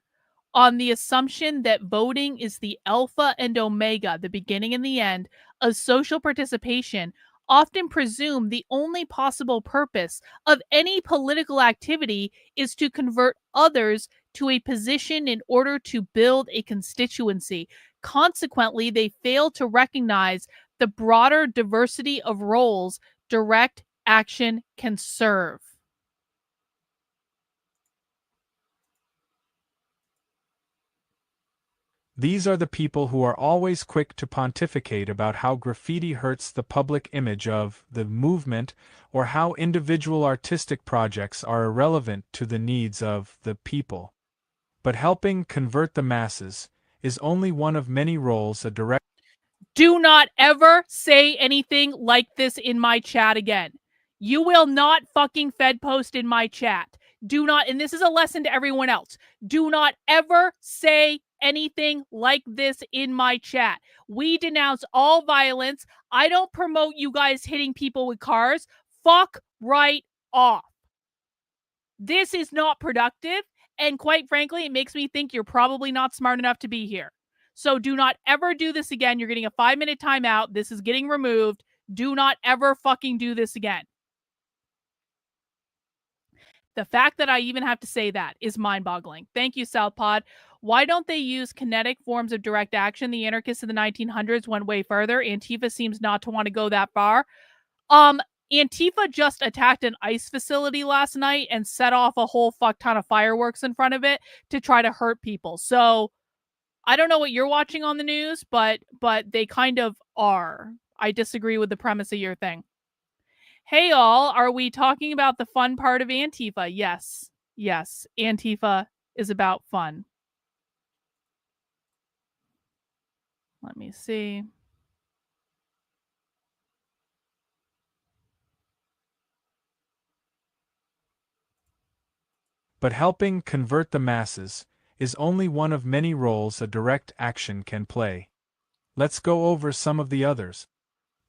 on the assumption that voting is the alpha and omega, the beginning and the end, of social participation often presume the only possible purpose of any political activity is to convert others to a position in order to build a constituency. Consequently, they fail to recognize the broader diversity of roles direct action can serve. These are the people who are always quick to pontificate about how graffiti hurts the public image of the movement, or how individual artistic projects are irrelevant to the needs of the people. But helping convert the masses is only one of many roles a direct. Do not ever say anything like this in my chat again. You will not fucking Fed post in my chat. Do not, and this is a lesson to everyone else. Do not ever say anything like this in my chat. We denounce all violence. I don't promote you guys hitting people with cars. Fuck right off. This is not productive, and quite frankly, it makes me think you're probably not smart enough to be here. So do not ever do this again. You're getting a 5-minute timeout. This is getting removed. Do not ever fucking do this again. The fact that I even have to say that is mind-boggling. Thank you, Southpod. Why don't they use kinetic forms of direct action? The anarchists in the 1900s went way further. Antifa seems not to want to go that far. Antifa just attacked an ICE facility last night and set off a whole fuck ton of fireworks in front of it to try to hurt people. So I don't know what you're watching on the news, but they kind of are. I disagree with the premise of your thing. Hey all, are we talking about the fun part of Antifa? Yes. Yes, Antifa is about fun. Let me see. But helping convert the masses is only one of many roles a direct action can play. Let's go over some of the others.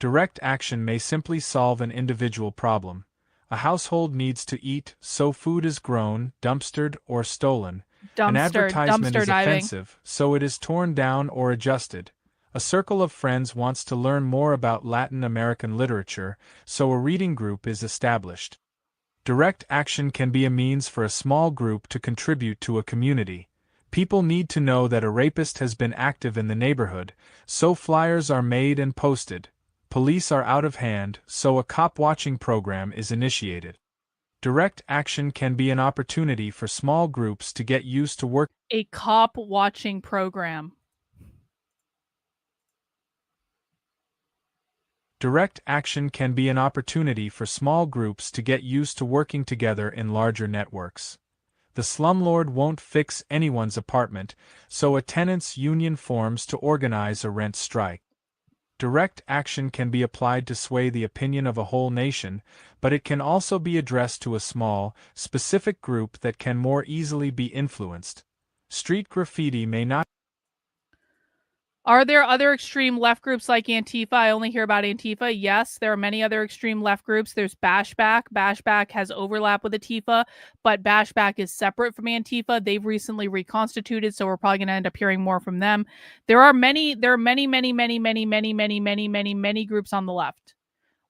Direct action may simply solve an individual problem. A household needs to eat, so food is grown, dumpstered, or stolen. An advertisement is offensive, so it is torn down or adjusted. A circle of friends wants to learn more about Latin American literature, so a reading group is established. Direct action can be a means for a small group to contribute to a community. People need to know that a rapist has been active in the neighborhood, so flyers are made and posted. Police are out of hand, so a cop-watching program is initiated. Direct action can be an opportunity for small groups to get used to work. A cop-watching program. Direct action can be an opportunity for small groups to get used to working together in larger networks. The slumlord won't fix anyone's apartment, so a tenants' union forms to organize a rent strike. Direct action can be applied to sway the opinion of a whole nation, but it can also be addressed to a small, specific group that can more easily be influenced. Street graffiti may not. Are there other extreme left groups like Antifa? I only hear about Antifa. Yes, there are many other extreme left groups. There's Bashback. Bashback has overlap with Antifa, but Bashback is separate from Antifa. They've recently reconstituted, so we're probably going to end up hearing more from them. There are many groups on the left.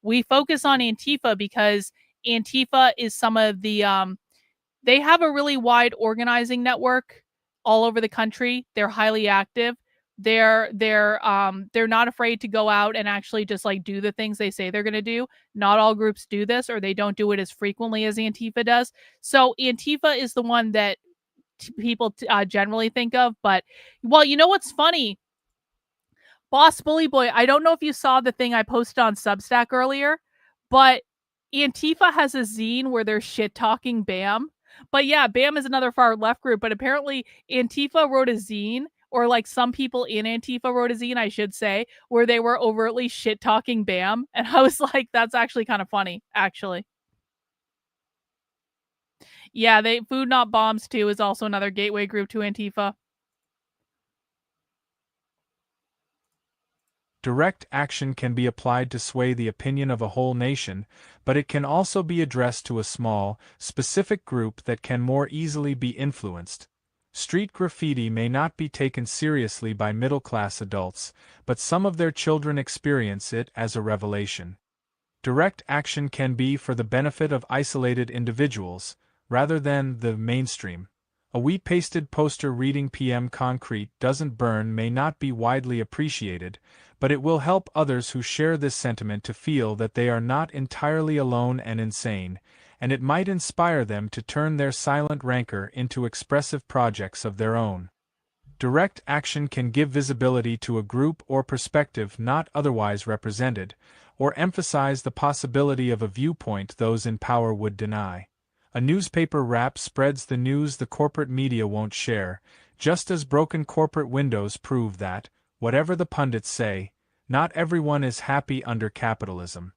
We focus on Antifa because Antifa is some of the they have a really wide organizing network all over the country. They're highly active. They're not afraid to go out and actually just like do the things they say they're going to do. Not all groups do this, or they don't do it as frequently as Antifa does. So Antifa is the one that people generally think of. But, well, you know what's funny? Boss Bully Boy, I don't know if you saw the thing I posted on Substack earlier, but Antifa has a zine where they're shit-talking BAM. But yeah, BAM is another far left group, but apparently Antifa wrote a zine, or like some people in Antifa wrote a zine, I should say, where they were overtly shit-talking BAM. And I was like, that's actually kind of funny, actually. Yeah, Food Not Bombs too is also another gateway group to Antifa. Direct action can be applied to sway the opinion of a whole nation, but it can also be addressed to a small, specific group that can more easily be influenced. Street graffiti may not be taken seriously by middle-class adults, but some of their children experience it as a revelation. Direct action can be for the benefit of isolated individuals, rather than the mainstream. A wheat-pasted poster reading PM Concrete doesn't burn may not be widely appreciated, but it will help others who share this sentiment to feel that they are not entirely alone and insane, and it might inspire them to turn their silent rancor into expressive projects of their own. Direct action can give visibility to a group or perspective not otherwise represented, or emphasize the possibility of a viewpoint those in power would deny. A newspaper rap spreads the news the corporate media won't share, just as broken corporate windows prove that, whatever the pundits say, not everyone is happy under capitalism.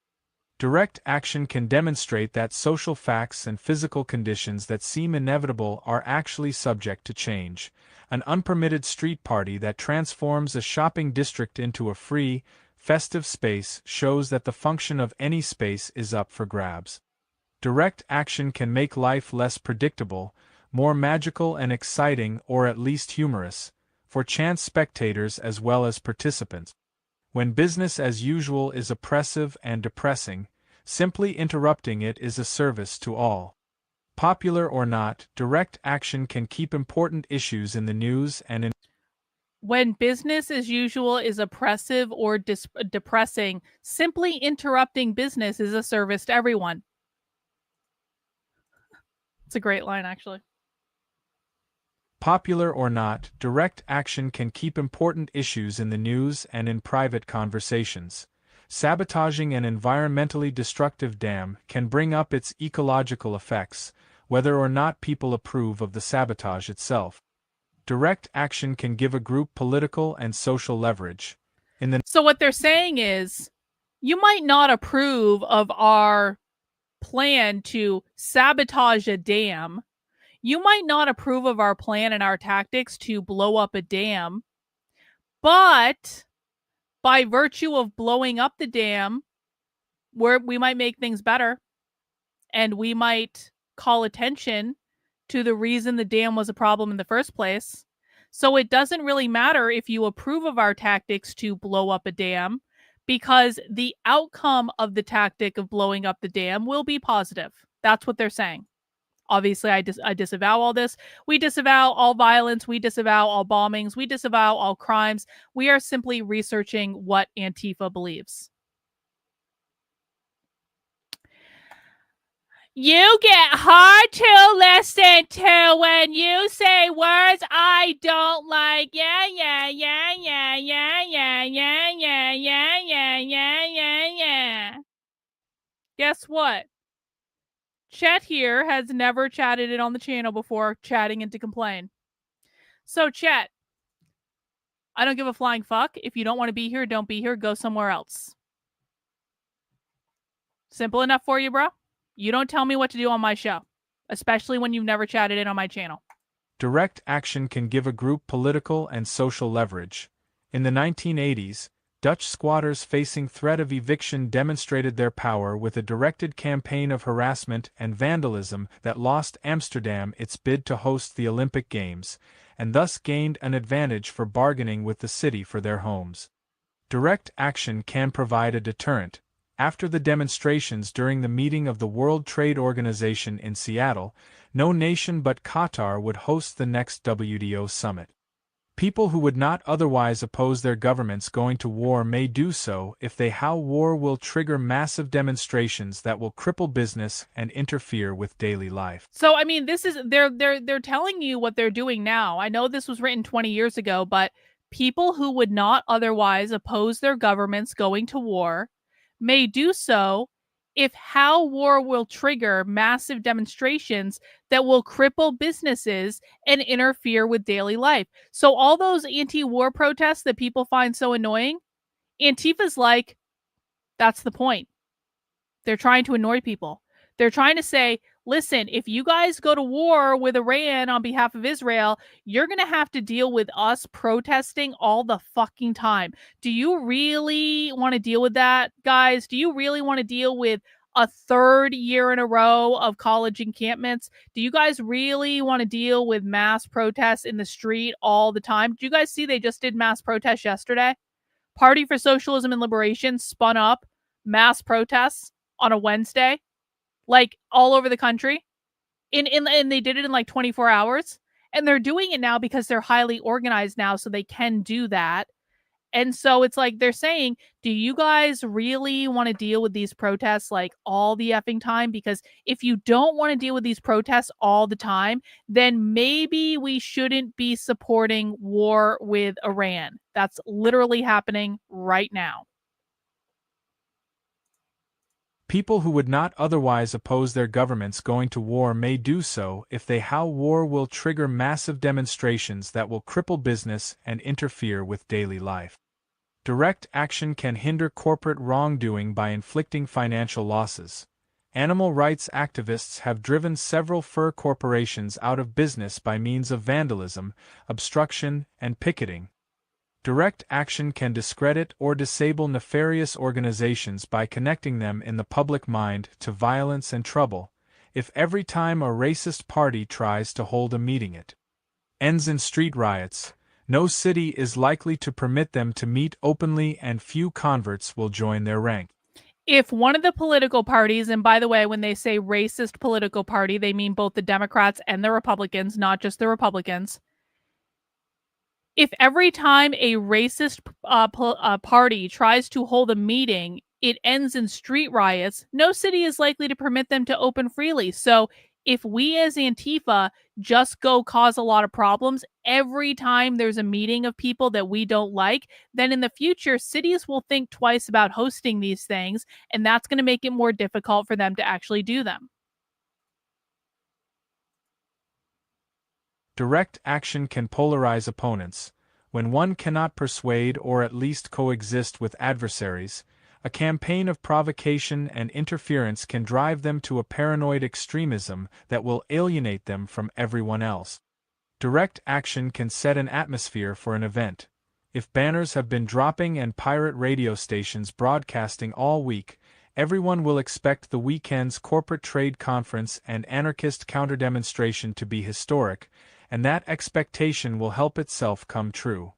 Direct action can demonstrate that social facts and physical conditions that seem inevitable are actually subject to change. An unpermitted street party that transforms a shopping district into a free, festive space shows that the function of any space is up for grabs. Direct action can make life less predictable, more magical and exciting, or at least humorous, for chance spectators as well as participants. When business as usual is oppressive and depressing, simply interrupting it is a service to all. Popular or not, direct action can keep important issues in the news and in. When business as usual is oppressive or depressing, simply interrupting business is a service to everyone. It's a great line, actually. Popular or not, direct action can keep important issues in the news and in private conversations. Sabotaging an environmentally destructive dam can bring up its ecological effects, whether or not people approve of the sabotage itself. Direct action can give a group political and social leverage. So what they're saying is, you might not approve of our plan to sabotage a dam. You might not approve of our plan and our tactics to blow up a dam, but by virtue of blowing up the dam, we might make things better, and we might call attention to the reason the dam was a problem in the first place. So it doesn't really matter if you approve of our tactics to blow up a dam, because the outcome of the tactic of blowing up the dam will be positive. That's what they're saying. Obviously, I disavow all this. We disavow all violence. We disavow all bombings. We disavow all crimes. We are simply researching what Antifa believes. You get hard to listen to when you say words I don't like. Yeah, yeah, yeah, yeah, yeah, yeah, yeah, yeah, yeah, yeah, yeah, yeah, yeah. Guess what? Chet here has never chatted it on the channel before, chatting in to complain. So, Chet, I don't give a flying fuck. If you don't want to be here, don't be here. Go somewhere else. Simple enough for you, bro? You don't tell me what to do on my show, especially when you've never chatted in on my channel. Direct action can give a group political and social leverage. In the 1980s, Dutch squatters facing threat of eviction demonstrated their power with a directed campaign of harassment and vandalism that lost Amsterdam its bid to host the Olympic Games, and thus gained an advantage for bargaining with the city for their homes. Direct action can provide a deterrent. After the demonstrations during the meeting of the World Trade Organization in Seattle, no nation but Qatar would host the next WTO summit. People who would not otherwise oppose their governments going to war may do so if they how war will trigger massive demonstrations that will cripple business and interfere with daily life. So I mean, this is they're telling you what they're doing now. I know this was written 20 years ago, but people who would not otherwise oppose their governments going to war may do so if how war will trigger massive demonstrations that will cripple businesses and interfere with daily life. So all those anti-war protests that people find so annoying, Antifa's like, that's the point. They're trying to annoy people. They're trying to say, listen, if you guys go to war with Iran on behalf of Israel, you're going to have to deal with us protesting all the fucking time. Do you really want to deal with that, guys? Do you really want to deal with a third year in a row of college encampments? Do you guys really want to deal with mass protests in the street all the time? Did you guys see they just did mass protests yesterday? Party for Socialism and Liberation spun up mass protests on a Wednesday, like all over the country. And they did it in like 24 hours. And they're doing it now because they're highly organized now, so they can do that. And so it's like they're saying, do you guys really want to deal with these protests like all the effing time? Because if you don't want to deal with these protests all the time, then maybe we shouldn't be supporting war with Iran. That's literally happening right now. People who would not otherwise oppose their governments going to war may do so if they how war will trigger massive demonstrations that will cripple business and interfere with daily life. Direct action can hinder corporate wrongdoing by inflicting financial losses. Animal rights activists have driven several fur corporations out of business by means of vandalism, obstruction, and picketing. Direct action can discredit or disable nefarious organizations by connecting them in the public mind to violence and trouble. If every time a racist party tries to hold a meeting it ends in street riots, no city is likely to permit them to meet openly and few converts will join their rank. If one of the political parties, and by the way, when they say racist political party, they mean both the Democrats and the Republicans, not just the Republicans. If every time a racist party tries to hold a meeting, it ends in street riots, no city is likely to permit them to open freely. So if we as Antifa just go cause a lot of problems every time there's a meeting of people that we don't like, then in the future, cities will think twice about hosting these things, and that's going to make it more difficult for them to actually do them. Direct action can polarize opponents. When one cannot persuade or at least coexist with adversaries, a campaign of provocation and interference can drive them to a paranoid extremism that will alienate them from everyone else. Direct action can set an atmosphere for an event. If banners have been dropping and pirate radio stations broadcasting all week, everyone will expect the weekend's corporate trade conference and anarchist counter-demonstration to be historic, and that expectation will help itself come true.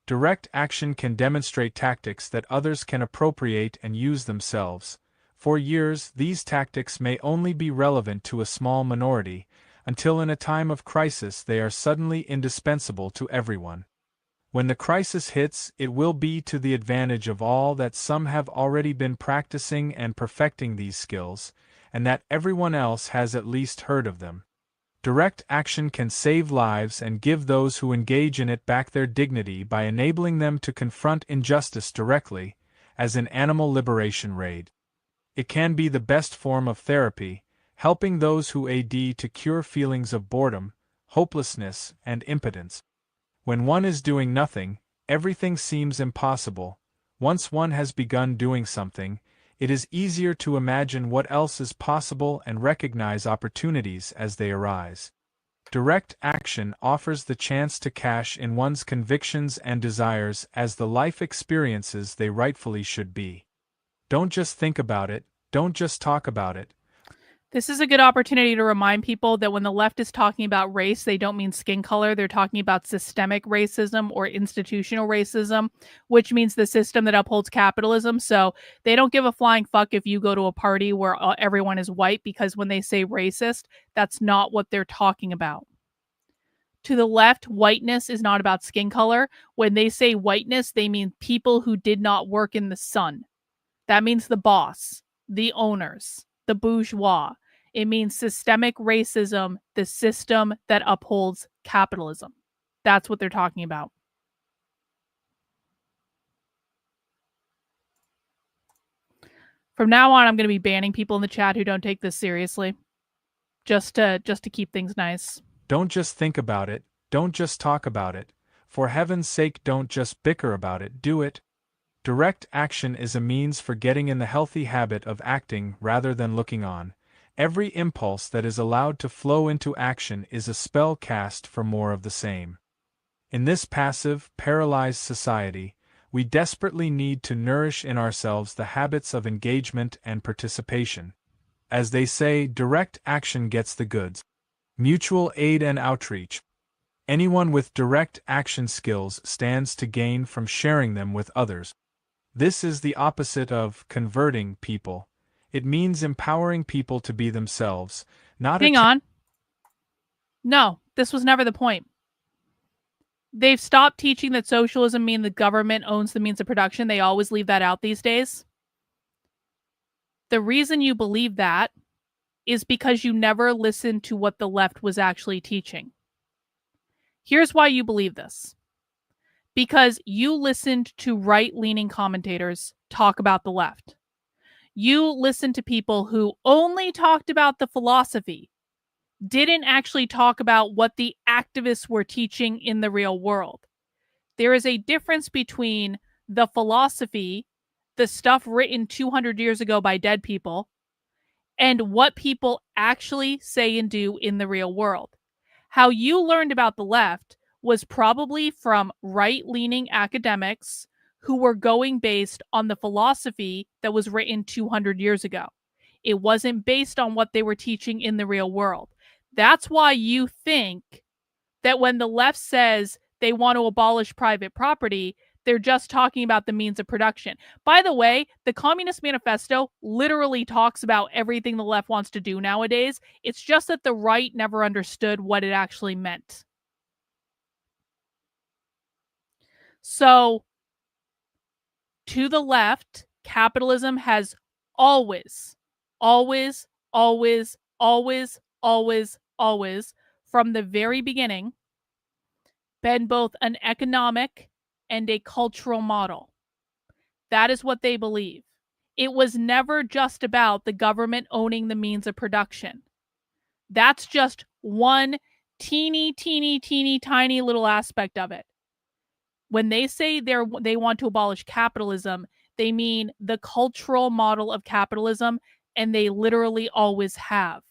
Direct action can demonstrate tactics that others can appropriate and use themselves. For years, these tactics may only be relevant to a small minority, until in a time of crisis they are suddenly indispensable to everyone. When the crisis hits, it will be to the advantage of all that some have already been practicing and perfecting these skills, and that everyone else has at least heard of them. Direct action can save lives and give those who engage in it back their dignity by enabling them to confront injustice directly, as in Animal Liberation Raid. It can be the best form of therapy, helping those who AD to cure feelings of boredom, hopelessness, and impotence. When one is doing nothing, Everything seems impossible. Once one has begun doing something, it is easier to imagine what else is possible and recognize opportunities as they arise. Direct action offers the chance to cash in one's convictions and desires as the life experiences they rightfully should be. Don't just think about it, don't just talk about it. This is a good opportunity to remind people that when the left is talking about race, they don't mean skin color. They're talking about systemic racism or institutional racism, which means the system that upholds capitalism. So they don't give a flying fuck if you go to a party where everyone is white, because when they say racist, that's not what they're talking about. To the left, whiteness is not about skin color. When they say whiteness, they mean people who did not work in the sun. That means the boss, the owners, the bourgeois. It means systemic racism, the system that upholds capitalism. That's what they're talking about. From now on, I'm going to be banning people in the chat who don't take this seriously, just to keep things nice. Don't just think about it, don't just talk about it. For heaven's sake, don't just bicker about it, do it. Direct action is a means for getting in the healthy habit of acting rather than looking on. Every impulse that is allowed to flow into action is a spell cast for more of the same. In this passive, paralyzed society, we desperately need to nourish in ourselves the habits of engagement and participation. As they say, direct action gets the goods. Mutual aid and outreach. Anyone with direct action skills stands to gain from sharing them with others. This is the opposite of converting people. It means empowering people to be themselves, not Hang on. No, this was never the point. They've stopped teaching that socialism means the government owns the means of production. They always leave that out these days. The reason you believe that is because you never listened to what the left was actually teaching. Here's why you believe this. Because you listened to right-leaning commentators talk about the left. You listened to people who only talked about the philosophy, didn't actually talk about what the activists were teaching in the real world. There is a difference between the philosophy, the stuff written 200 years ago by dead people, and what people actually say and do in the real world. How you learned about the left was probably from right-leaning academics who were going based on the philosophy that was written 200 years ago. It wasn't based on what they were teaching in the real world. That's why you think that when the left says they want to abolish private property, they're just talking about the means of production. By the way, the Communist Manifesto literally talks about everything the left wants to do nowadays. It's just that the right never understood what it actually meant. So, to the left, capitalism has always, always, always, always, always, always, from the very beginning, been both an economic and a cultural model. That is what they believe. It was never just about the government owning the means of production. That's just one teeny, teeny, teeny, tiny little aspect of it. When they say they want to abolish capitalism, they mean the cultural model of capitalism, and they literally always have.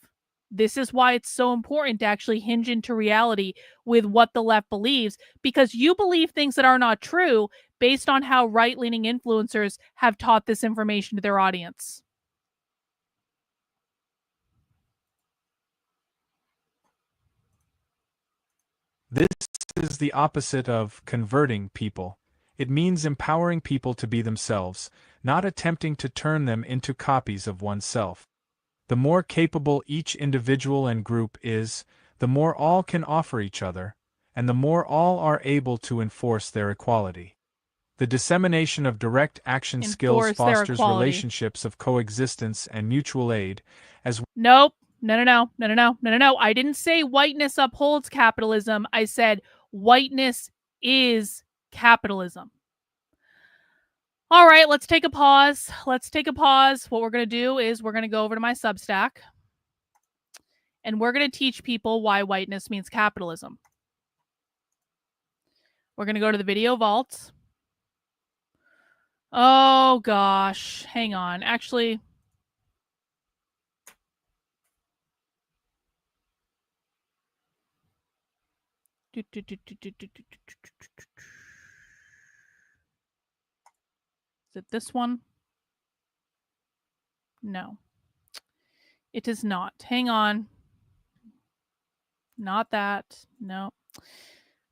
This is why it's so important to actually hinge into reality with what the left believes, because you believe things that are not true based on how right-leaning influencers have taught this information to their audience. This is the opposite of converting people. It means empowering people to be themselves, not attempting to turn them into copies of oneself. The more capable each individual and group is, the more all can offer each other, and the more all are able to enforce their equality. The dissemination of direct action skills fosters relationships of coexistence and mutual aid, as Nope. No. I didn't say whiteness upholds capitalism. I said whiteness is capitalism. All right, let's take a pause. What we're going to do is we're going to go over to my Substack, and we're going to teach people why whiteness means capitalism. We're going to go to the video vaults. Oh, gosh. Hang on. Actually, is it this one? No. It is not. Hang on. Not that. No.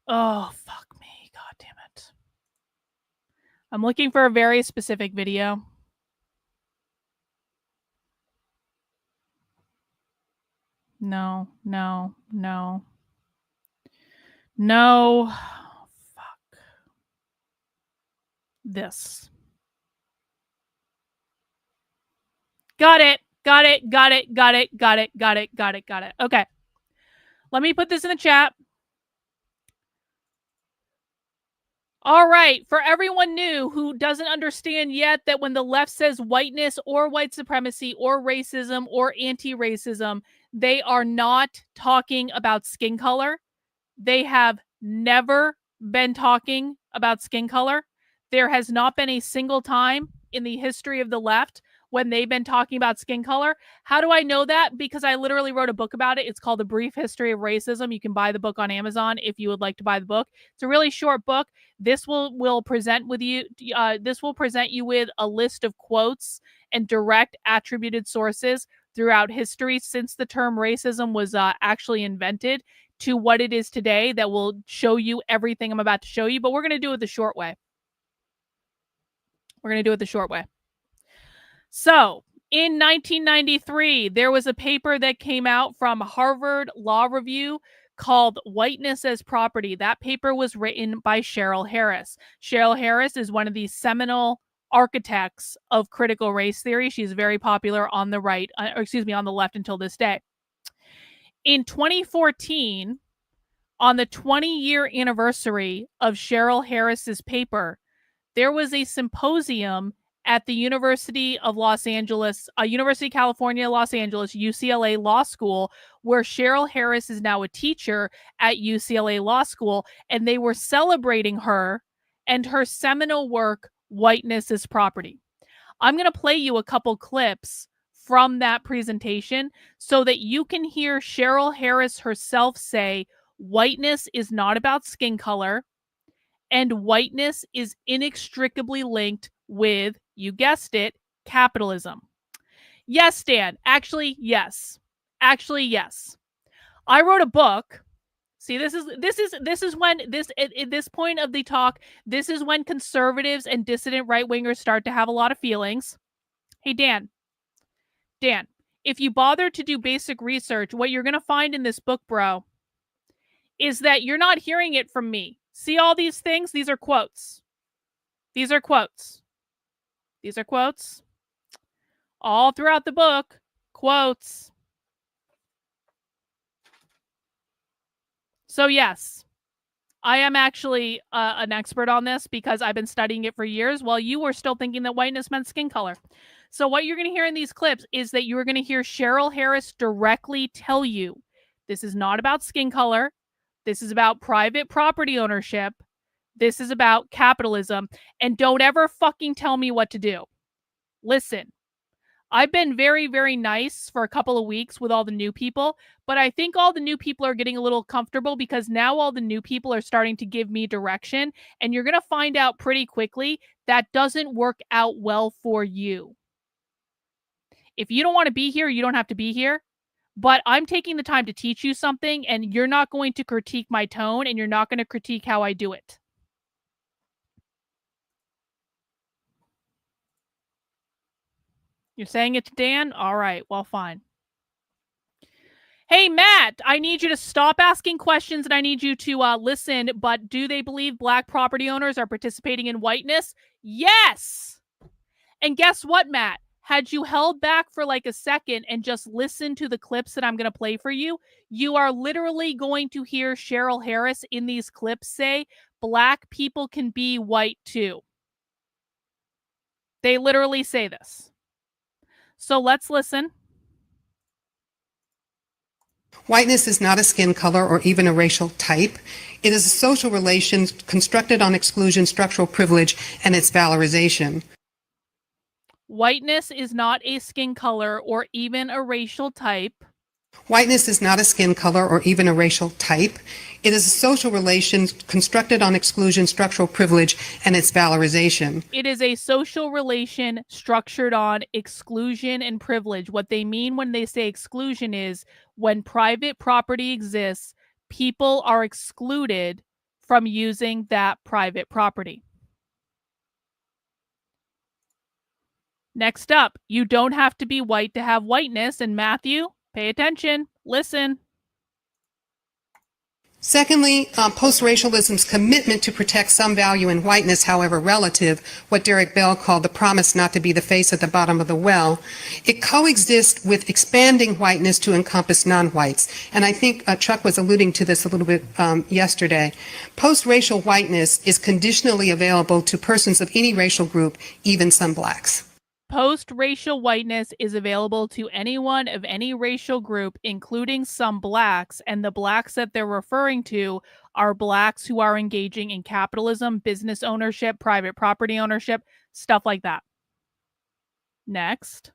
Oh, fuck me. God damn it. I'm looking for a very specific video. No, no, no. No. Fuck. This. Got it. Got it. Got it. Got it. Got it. Got it. Got it. Got it. Okay. Let me put this in the chat. All right. For everyone new who doesn't understand yet that when the left says whiteness or white supremacy or racism or anti-racism, they are not talking about skin color. They have never been talking about skin color. There has not been a single time in the history of the left when they've been talking about skin color. How do I know that? Because I literally wrote a book about it. It's called A Brief History of Racism. You can buy the book on Amazon if you would like to buy the book. It's a really short book. This will present with you. This will present you with a list of quotes and direct attributed sources throughout history since the term racism was actually invented to what it is today that will show you everything I'm about to show you. But we're going to do it the short way. We're going to do it the short way. So, in 1993, there was a paper that came out from Harvard Law Review called Whiteness as Property. That paper was written by Cheryl Harris. Cheryl Harris is one of the seminal architects of critical race theory. She's very popular on the right, on the left until this day. In 2014, on the 20-year anniversary of Cheryl Harris's paper, there was a symposium at the University of California, Los Angeles, UCLA Law School, where Cheryl Harris is now a teacher at UCLA Law School, and they were celebrating her and her seminal work, Whiteness is Property. I'm going to play you a couple clips from that presentation so that you can hear Cheryl Harris herself say, whiteness is not about skin color, and whiteness is inextricably linked with, you guessed it, capitalism. Yes, Dan. Actually, yes. Actually, yes. I wrote a book. See, this is when at this point of the talk, this is when conservatives and dissident right-wingers start to have a lot of feelings. Hey, Dan, if you bother to do basic research, what you're going to find in this book, bro, is that you're not hearing it from me. See all these things? These are quotes. These are quotes. These are quotes. All throughout the book, quotes. So yes, I am actually an expert on this because I've been studying it for years while you were still thinking that whiteness meant skin color. So what you're going to hear in these clips is that you're going to hear Cheryl Harris directly tell you, this is not about skin color. This is about private property ownership. This is about capitalism. And don't ever fucking tell me what to do. Listen, I've been very, very nice for a couple of weeks with all the new people, but I think all the new people are getting a little comfortable because now all the new people are starting to give me direction, and you're going to find out pretty quickly that doesn't work out well for you. If you don't want to be here, you don't have to be here, but I'm taking the time to teach you something, and you're not going to critique my tone, and you're not going to critique how I do it. You're saying it to Dan? All right, well, fine. Hey, Matt, I need you to stop asking questions and I need you to listen, but do they believe black property owners are participating in whiteness? Yes! And guess what, Matt? Had you held back for like a second and just listened to the clips that I'm going to play for you, you are literally going to hear Cheryl Harris in these clips say, black people can be white too. They literally say this. So let's listen. Whiteness is not a skin color or even a racial type. It is a social relation constructed on exclusion, structural privilege, and its valorization. Whiteness is not a skin color or even a racial type. Whiteness is not a skin color or even a racial type. It is a social relation constructed on exclusion, structural privilege, and its valorization. It is a social relation structured on exclusion and privilege. What they mean when they say exclusion is when private property exists, people are excluded from using that private property. Next up, you don't have to be white to have whiteness. And Matthew, pay attention, listen. Secondly, post-racialism's commitment to protect some value in whiteness, however relative, what Derek Bell called the promise not to be the face at the bottom of the well, it coexists with expanding whiteness to encompass non-whites. And I think Chuck was alluding to this a little bit yesterday. Post-racial whiteness is conditionally available to persons of any racial group, even some blacks. Post-racial whiteness is available to anyone of any racial group, including some blacks, and the blacks that they're referring to are blacks who are engaging in capitalism, business ownership, private property ownership, stuff like that. Next,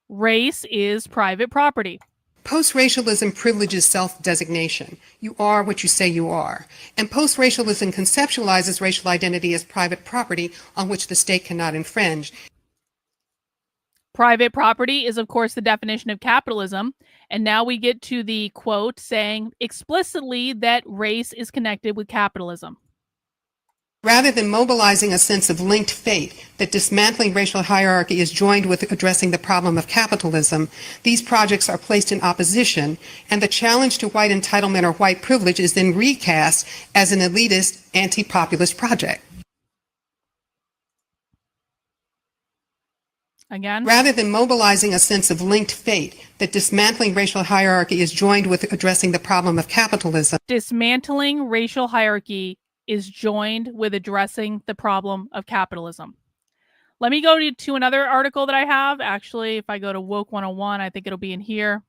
race is private property. Post-racialism privileges self-designation. You are what you say you are. And post-racialism conceptualizes racial identity as private property on which the state cannot infringe. Private property is, of course, the definition of capitalism. And now we get to the quote saying explicitly that race is connected with capitalism. Rather than mobilizing a sense of linked fate that dismantling racial hierarchy is joined with addressing the problem of capitalism, these projects are placed in opposition, and the challenge to white entitlement or white privilege is then recast as an elitist, anti-populist project. Again? Rather than mobilizing a sense of linked fate that dismantling racial hierarchy is joined with addressing the problem of capitalism. Dismantling racial hierarchy is joined with addressing the problem of capitalism. Let me go to another article that I have. Actually, if I go to Woke 101, I think it'll be in here.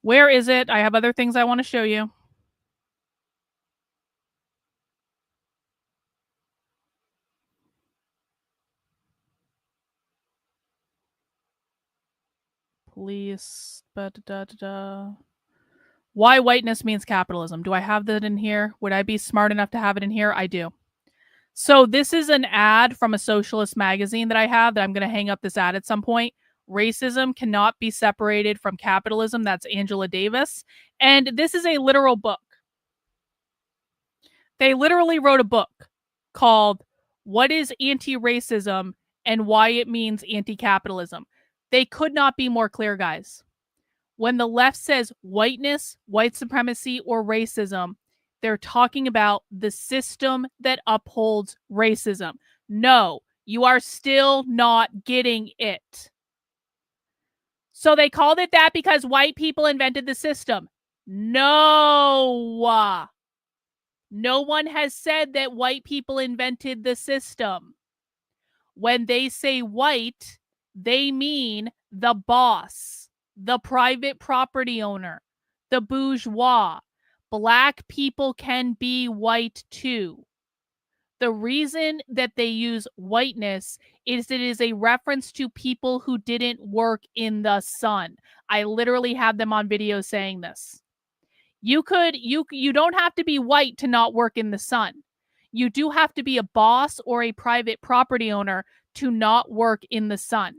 Where is it? I have other things I want to show you. Police. Why whiteness means capitalism. Do I have that in here? Would I be smart enough to have it in here? I do. So this is an ad from a socialist magazine that I have that I'm going to hang up this ad at some point. Racism cannot be separated from capitalism. That's Angela Davis. And this is a literal book. They literally wrote a book called What is Anti-Racism and Why It Means Anti-Capitalism. They could not be more clear, guys. When the left says whiteness, white supremacy, or racism, they're talking about the system that upholds racism. No, you are still not getting it. So they called it that because white people invented the system. No. No one has said that white people invented the system. When they say white, they mean the boss, the private property owner, the bourgeois. Black people can be white too. The reason that they use whiteness is it is a reference to people who didn't work in the sun. I literally have them on video saying this. You don't have to be white to not work in the sun. You do have to be a boss or a private property owner to not work in the sun.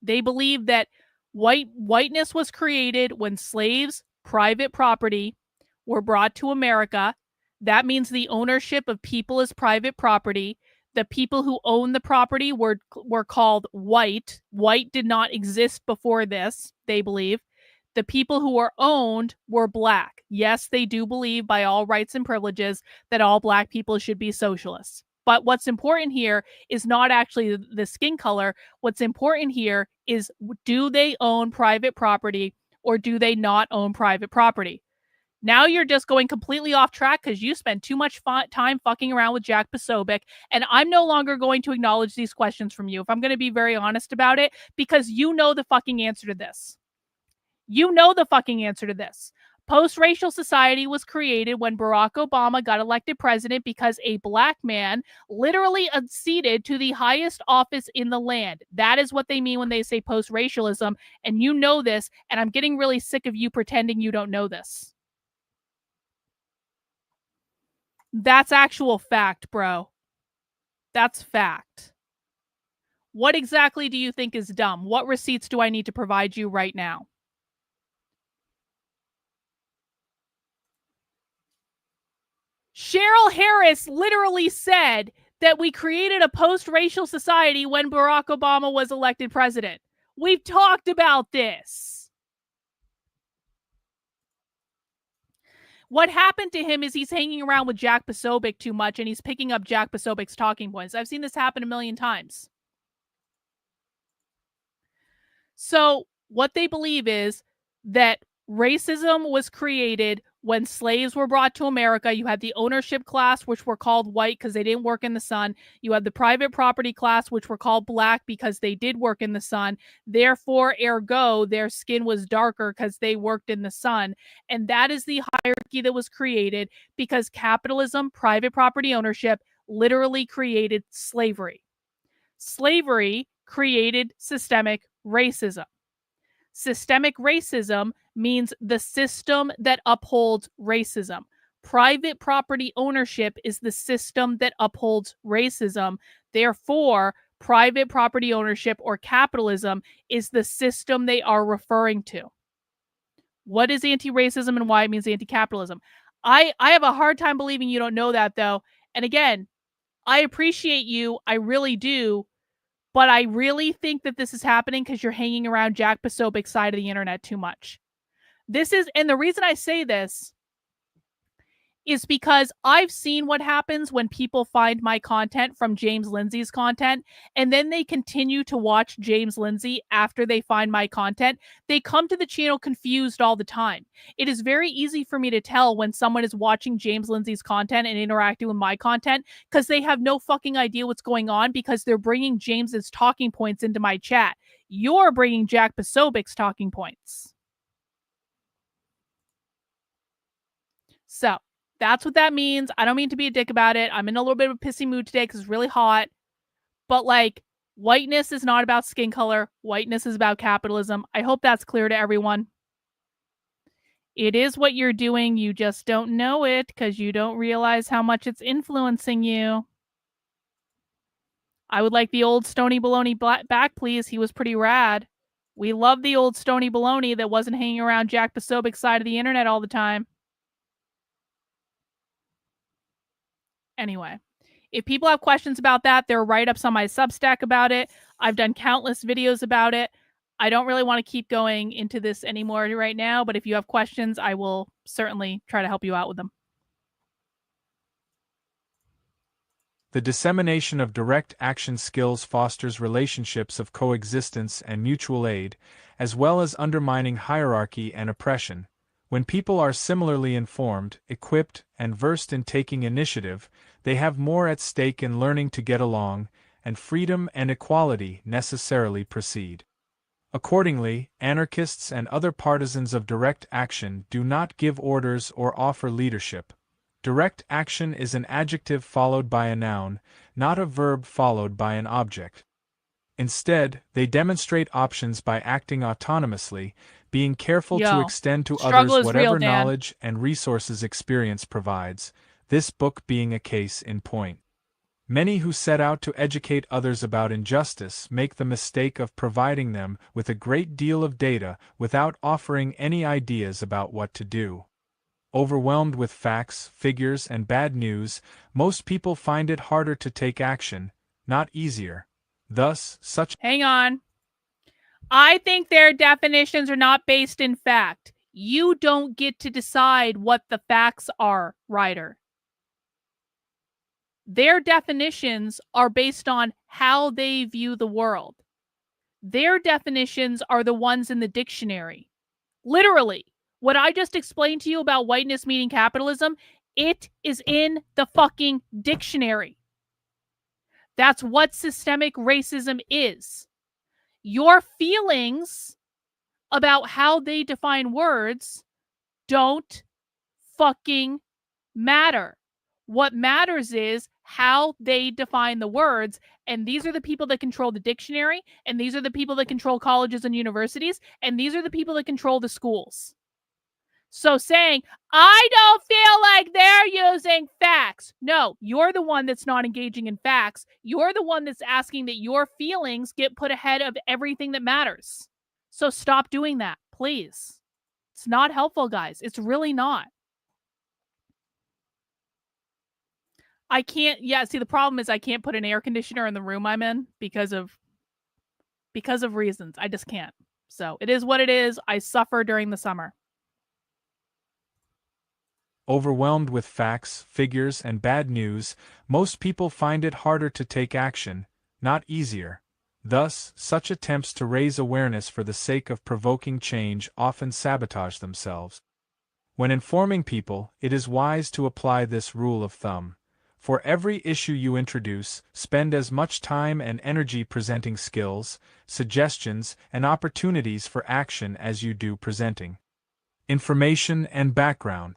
They believe that whiteness was created when slaves, private property, were brought to America. That means the ownership of people is private property. The people who own the property were called white. White did not exist before this, they believe. The people who were owned were black. Yes, they do believe by all rights and privileges that all black people should be socialists. But what's important here is not actually the skin color. What's important here is, do they own private property or do they not own private property? Now you're just going completely off track because you spend too much time fucking around with Jack Posobiec, and I'm no longer going to acknowledge these questions from you, if I'm going to be very honest about it, because you know the fucking answer to this. You know the fucking answer to this. Post-racial society was created when Barack Obama got elected president because a black man literally acceded to the highest office in the land. That is what they mean when they say post-racialism, and you know this, and I'm getting really sick of you pretending you don't know this. That's actual fact, bro. That's fact. What exactly do you think is dumb? What receipts do I need to provide you right now? Cheryl Harris literally said that we created a post-racial society when Barack Obama was elected president. We've talked about this. What happened to him is he's hanging around with Jack Posobiec too much, and he's picking up Jack Posobiec's talking points. I've seen this happen a million times. So what they believe is that racism was created when slaves were brought to America. You had the ownership class, which were called white because they didn't work in the sun. You had the private property class, which were called black because they did work in the sun. Therefore, ergo, their skin was darker because they worked in the sun. And that is the hierarchy that was created because capitalism, private property ownership, literally created slavery. Slavery created systemic racism. Systemic racism means the system that upholds racism. Private property ownership is the system that upholds racism. Therefore, private property ownership or capitalism is the system they are referring to. What is anti-racism and why it means anti-capitalism? I have a hard time believing you don't know that, though. And again, I appreciate you. I really do. But I really think that this is happening because you're hanging around Jack Posobiec's side of the internet too much. And the reason I say this is because I've seen what happens when people find my content from James Lindsay's content, and then they continue to watch James Lindsay after they find my content. They come to the channel confused all the time. It is very easy for me to tell when someone is watching James Lindsay's content and interacting with my content because they have no fucking idea what's going on because they're bringing James's talking points into my chat. You're bringing Jack Posobiec's talking points. So that's what that means. I don't mean to be a dick about it. I'm in a little bit of a pissy mood today because it's really hot. But like, whiteness is not about skin color. Whiteness is about capitalism. I hope that's clear to everyone. It is what you're doing. You just don't know it because you don't realize how much it's influencing you. I would like the old Stony Baloney back, please. He was pretty rad. We love the old Stony Baloney that wasn't hanging around Jack Posobiec's side of the internet all the time. Anyway, if people have questions about that, there are write-ups on my Substack about it. I've done countless videos about it. I don't really want to keep going into this anymore right now, but if you have questions, I will certainly try to help you out with them. The dissemination of direct action skills fosters relationships of coexistence and mutual aid, as well as undermining hierarchy and oppression. When people are similarly informed, equipped, and versed in taking initiative, they have more at stake in learning to get along, and freedom and equality necessarily proceed. Accordingly, anarchists and other partisans of direct action do not give orders or offer leadership. Direct action is an adjective followed by a noun, not a verb followed by an object. Instead, they demonstrate options by acting autonomously, being careful to extend to others whatever knowledge and resources experience provides, this book being a case in point. Many who set out to educate others about injustice make the mistake of providing them with a great deal of data without offering any ideas about what to do. Overwhelmed with facts, figures, and bad news, most people find it harder to take action, not easier. Thus, such— Hang on. I think their definitions are not based in fact. You don't get to decide what the facts are, Ryder. Their definitions are based on how they view the world. Their definitions are the ones in the dictionary. Literally, What I just explained to you about whiteness meeting capitalism, it is in the fucking dictionary. That's what systemic racism is. Your feelings about how they define words don't fucking matter. What matters is how they define the words, and these are the people that control the dictionary, and these are the people that control colleges and universities, and these are the people that control the schools. So saying, I don't feel like they're using facts. No, you're the one that's not engaging in facts. You're the one that's asking that your feelings get put ahead of everything that matters. So stop doing that, please. It's not helpful, guys. It's really not. I can't, see, the problem is I can't put an air conditioner in the room I'm in because of reasons. I just can't. So it is what it is. I suffer during the summer. Overwhelmed with facts, figures, and bad news, most people find it harder to take action, not easier. Thus, such attempts to raise awareness for the sake of provoking change often sabotage themselves. When informing people, it is wise to apply this rule of thumb. For every issue you introduce, spend as much time and energy presenting skills, suggestions, and opportunities for action as you do presenting information and background.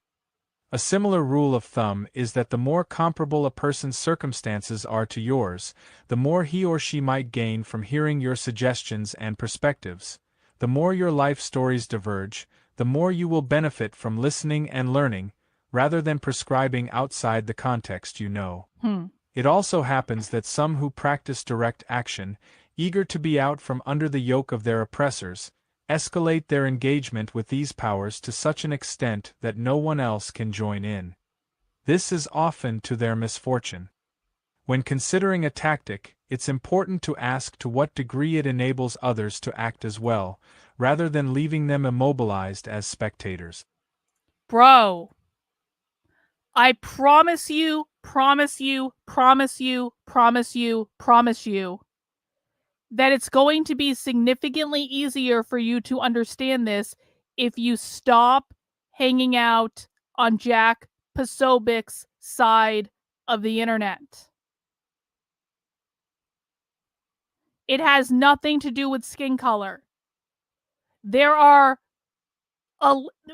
A similar rule of thumb is that the more comparable a person's circumstances are to yours, the more he or she might gain from hearing your suggestions and perspectives. The more your life stories diverge, the more you will benefit from listening and learning, rather than prescribing outside the context you know. It also happens that some who practice direct action, eager to be out from under the yoke of their oppressors, escalate their engagement with these powers to such an extent that no one else can join in. This is often to their misfortune. When considering a tactic, it's important to ask to what degree it enables others to act as well, rather than leaving them immobilized as spectators. Bro, I promise you that it's going to be significantly easier for you to understand this if you stop hanging out on Jack Posobiec's side of the internet. It has nothing to do with skin color.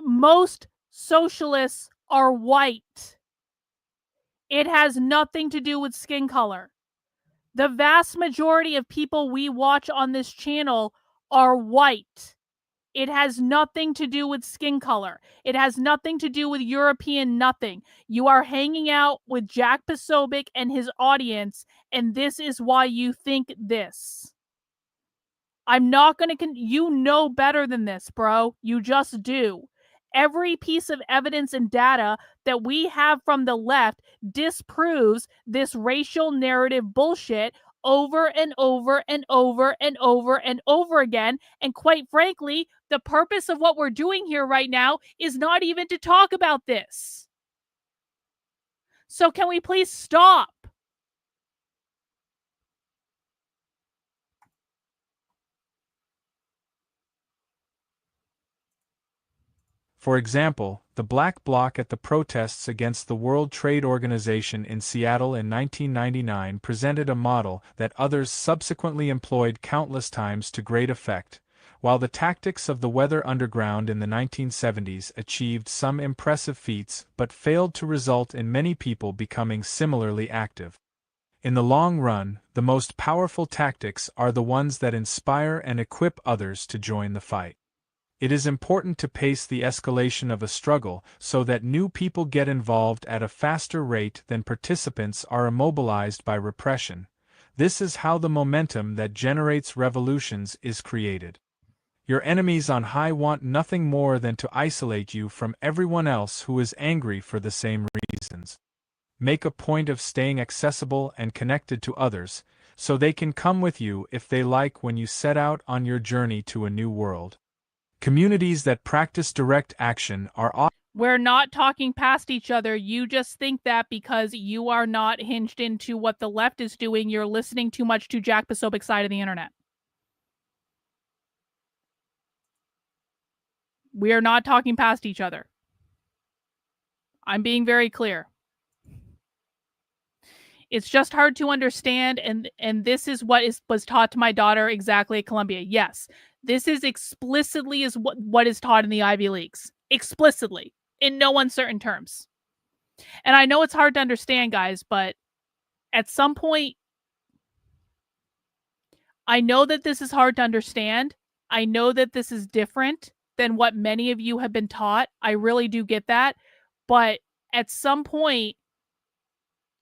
Most socialists are white. It has nothing to do with skin color. The vast majority of people we watch on this channel are white. It has nothing to do with skin color. It has nothing to do with European nothing. You are hanging out with Jack Posobiec and his audience, and this is why you think this. I'm not going to... You know better than this, bro. You just do. Every piece of evidence and data that we have from the left disproves this racial narrative bullshit over and over and over and over and over again. And quite frankly, the purpose of what we're doing here right now is not even to talk about this. So can we please stop? For example, the Black Bloc at the protests against the World Trade Organization in Seattle in 1999 presented a model that others subsequently employed countless times to great effect, while the tactics of the Weather Underground in the 1970s achieved some impressive feats but failed to result in many people becoming similarly active. In the long run, the most powerful tactics are the ones that inspire and equip others to join the fight. It is important to pace the escalation of a struggle so that new people get involved at a faster rate than participants are immobilized by repression. This is how the momentum that generates revolutions is created. Your enemies on high want nothing more than to isolate you from everyone else who is angry for the same reasons. Make a point of staying accessible and connected to others, so they can come with you if they like when you set out on your journey to a new world. Communities that practice direct action are often... We're not talking past each other. You just think that because you are not hinged into what the left is doing, you're listening too much to Jack Posobiec's side of the internet. We are not talking past each other. I'm being very clear. It's just hard to understand, and this is what was taught to my daughter exactly at Columbia. Yes, this is explicitly is what is taught in the Ivy Leagues. Explicitly, in no uncertain terms. And I know it's hard to understand, guys, but at some point, I know that this is hard to understand. I know that this is different than what many of you have been taught. I really do get that. But at some point,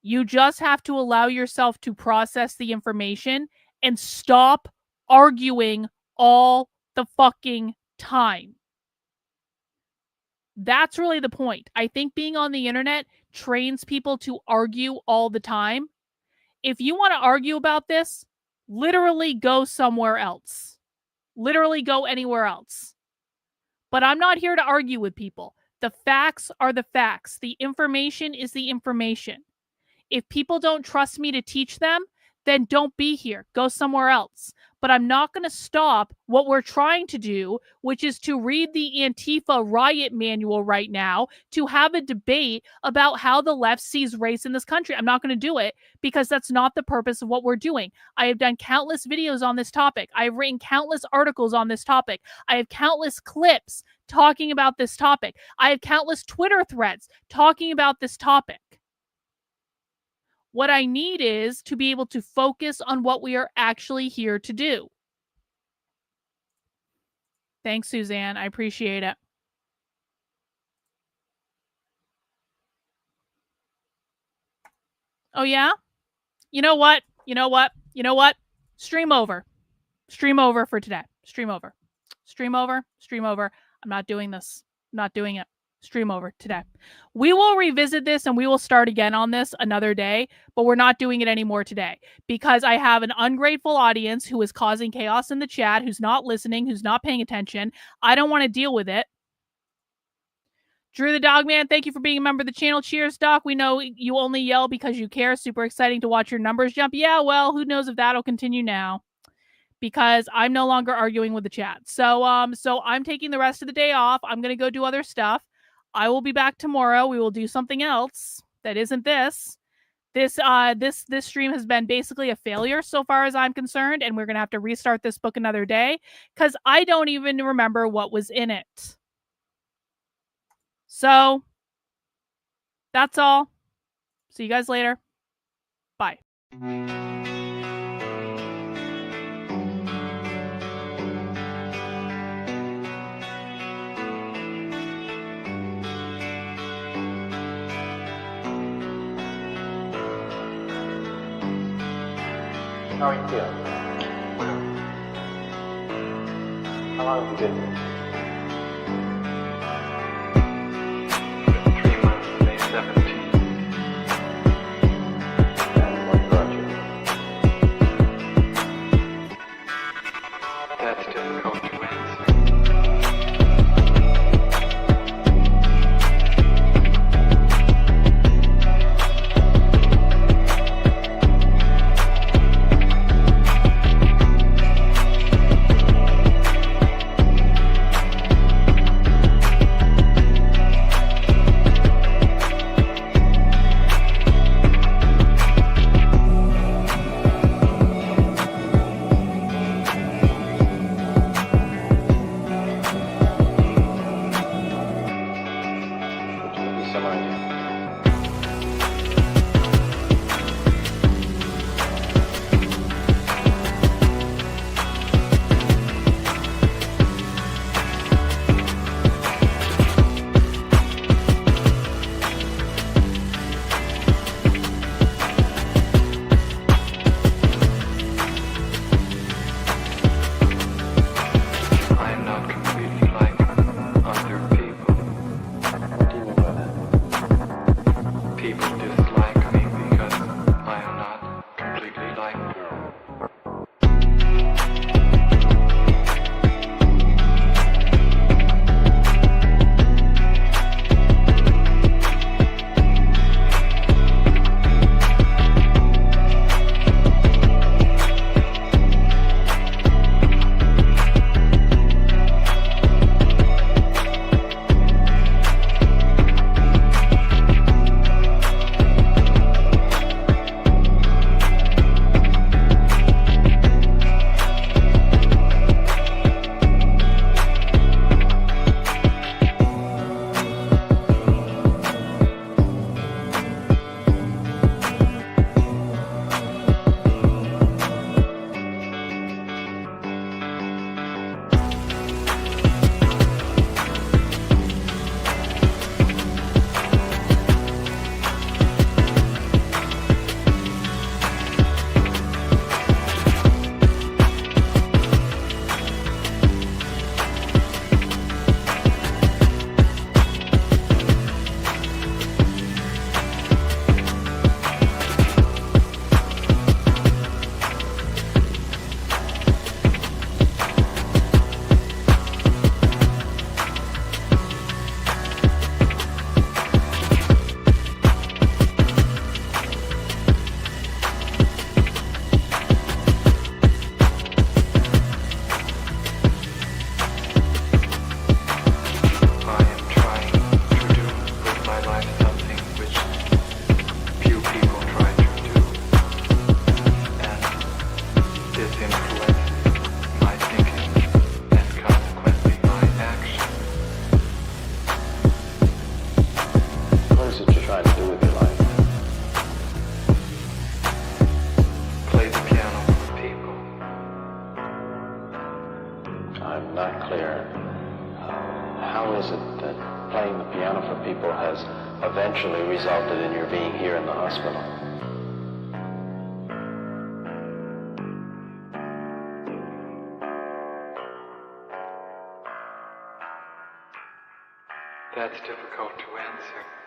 you just have to allow yourself to process the information and stop arguing all the fucking time. That's really the point. I think being on the internet trains people to argue all the time. If you want to argue about this, literally go somewhere else. Literally go anywhere else. But I'm not here to argue with people. The facts are the facts. The information is the information. If people don't trust me to teach them, then don't be here. Go somewhere else. But I'm not going to stop what we're trying to do, which is to read the Antifa Riot manual right now to have a debate about how the left sees race in this country. I'm not going to do it because that's not the purpose of what we're doing. I have done countless videos on this topic. I have written countless articles on this topic. I have countless clips talking about this topic. I have countless Twitter threads talking about this topic. What I need is to be able to focus on what we are actually here to do. Thanks, Suzanne. I appreciate it. Oh, yeah? You know what? You know what? You know what? Stream over. Stream over for today. Stream over. Stream over. Stream over. I'm not doing this. I'm not doing it. Stream over today. We will revisit this and we will start again on this another day, but we're not doing it anymore today because I have an ungrateful audience who is causing chaos in the chat, who's not listening, who's not paying attention. I don't want to deal with it. Drew the Dogman, thank you for being a member of the channel. Cheers, Doc. We know you only yell because you care. Super exciting to watch your numbers jump. Yeah, well, who knows if that'll continue now because I'm no longer arguing with the chat. So I'm taking the rest of the day off. I'm going to go do other stuff. I will be back tomorrow. We will do something else that isn't this. This stream has been basically a failure so far as I'm concerned, and we're going to have to restart this book another day because I don't even remember what was in it. So that's all. See you guys later. Bye. How are you feeling? How long have you been here? 3 months, May 17th. And what brought you? That's difficult to answer. how is it that playing the piano for people has eventually resulted in your being here in the hospital? That's difficult to answer.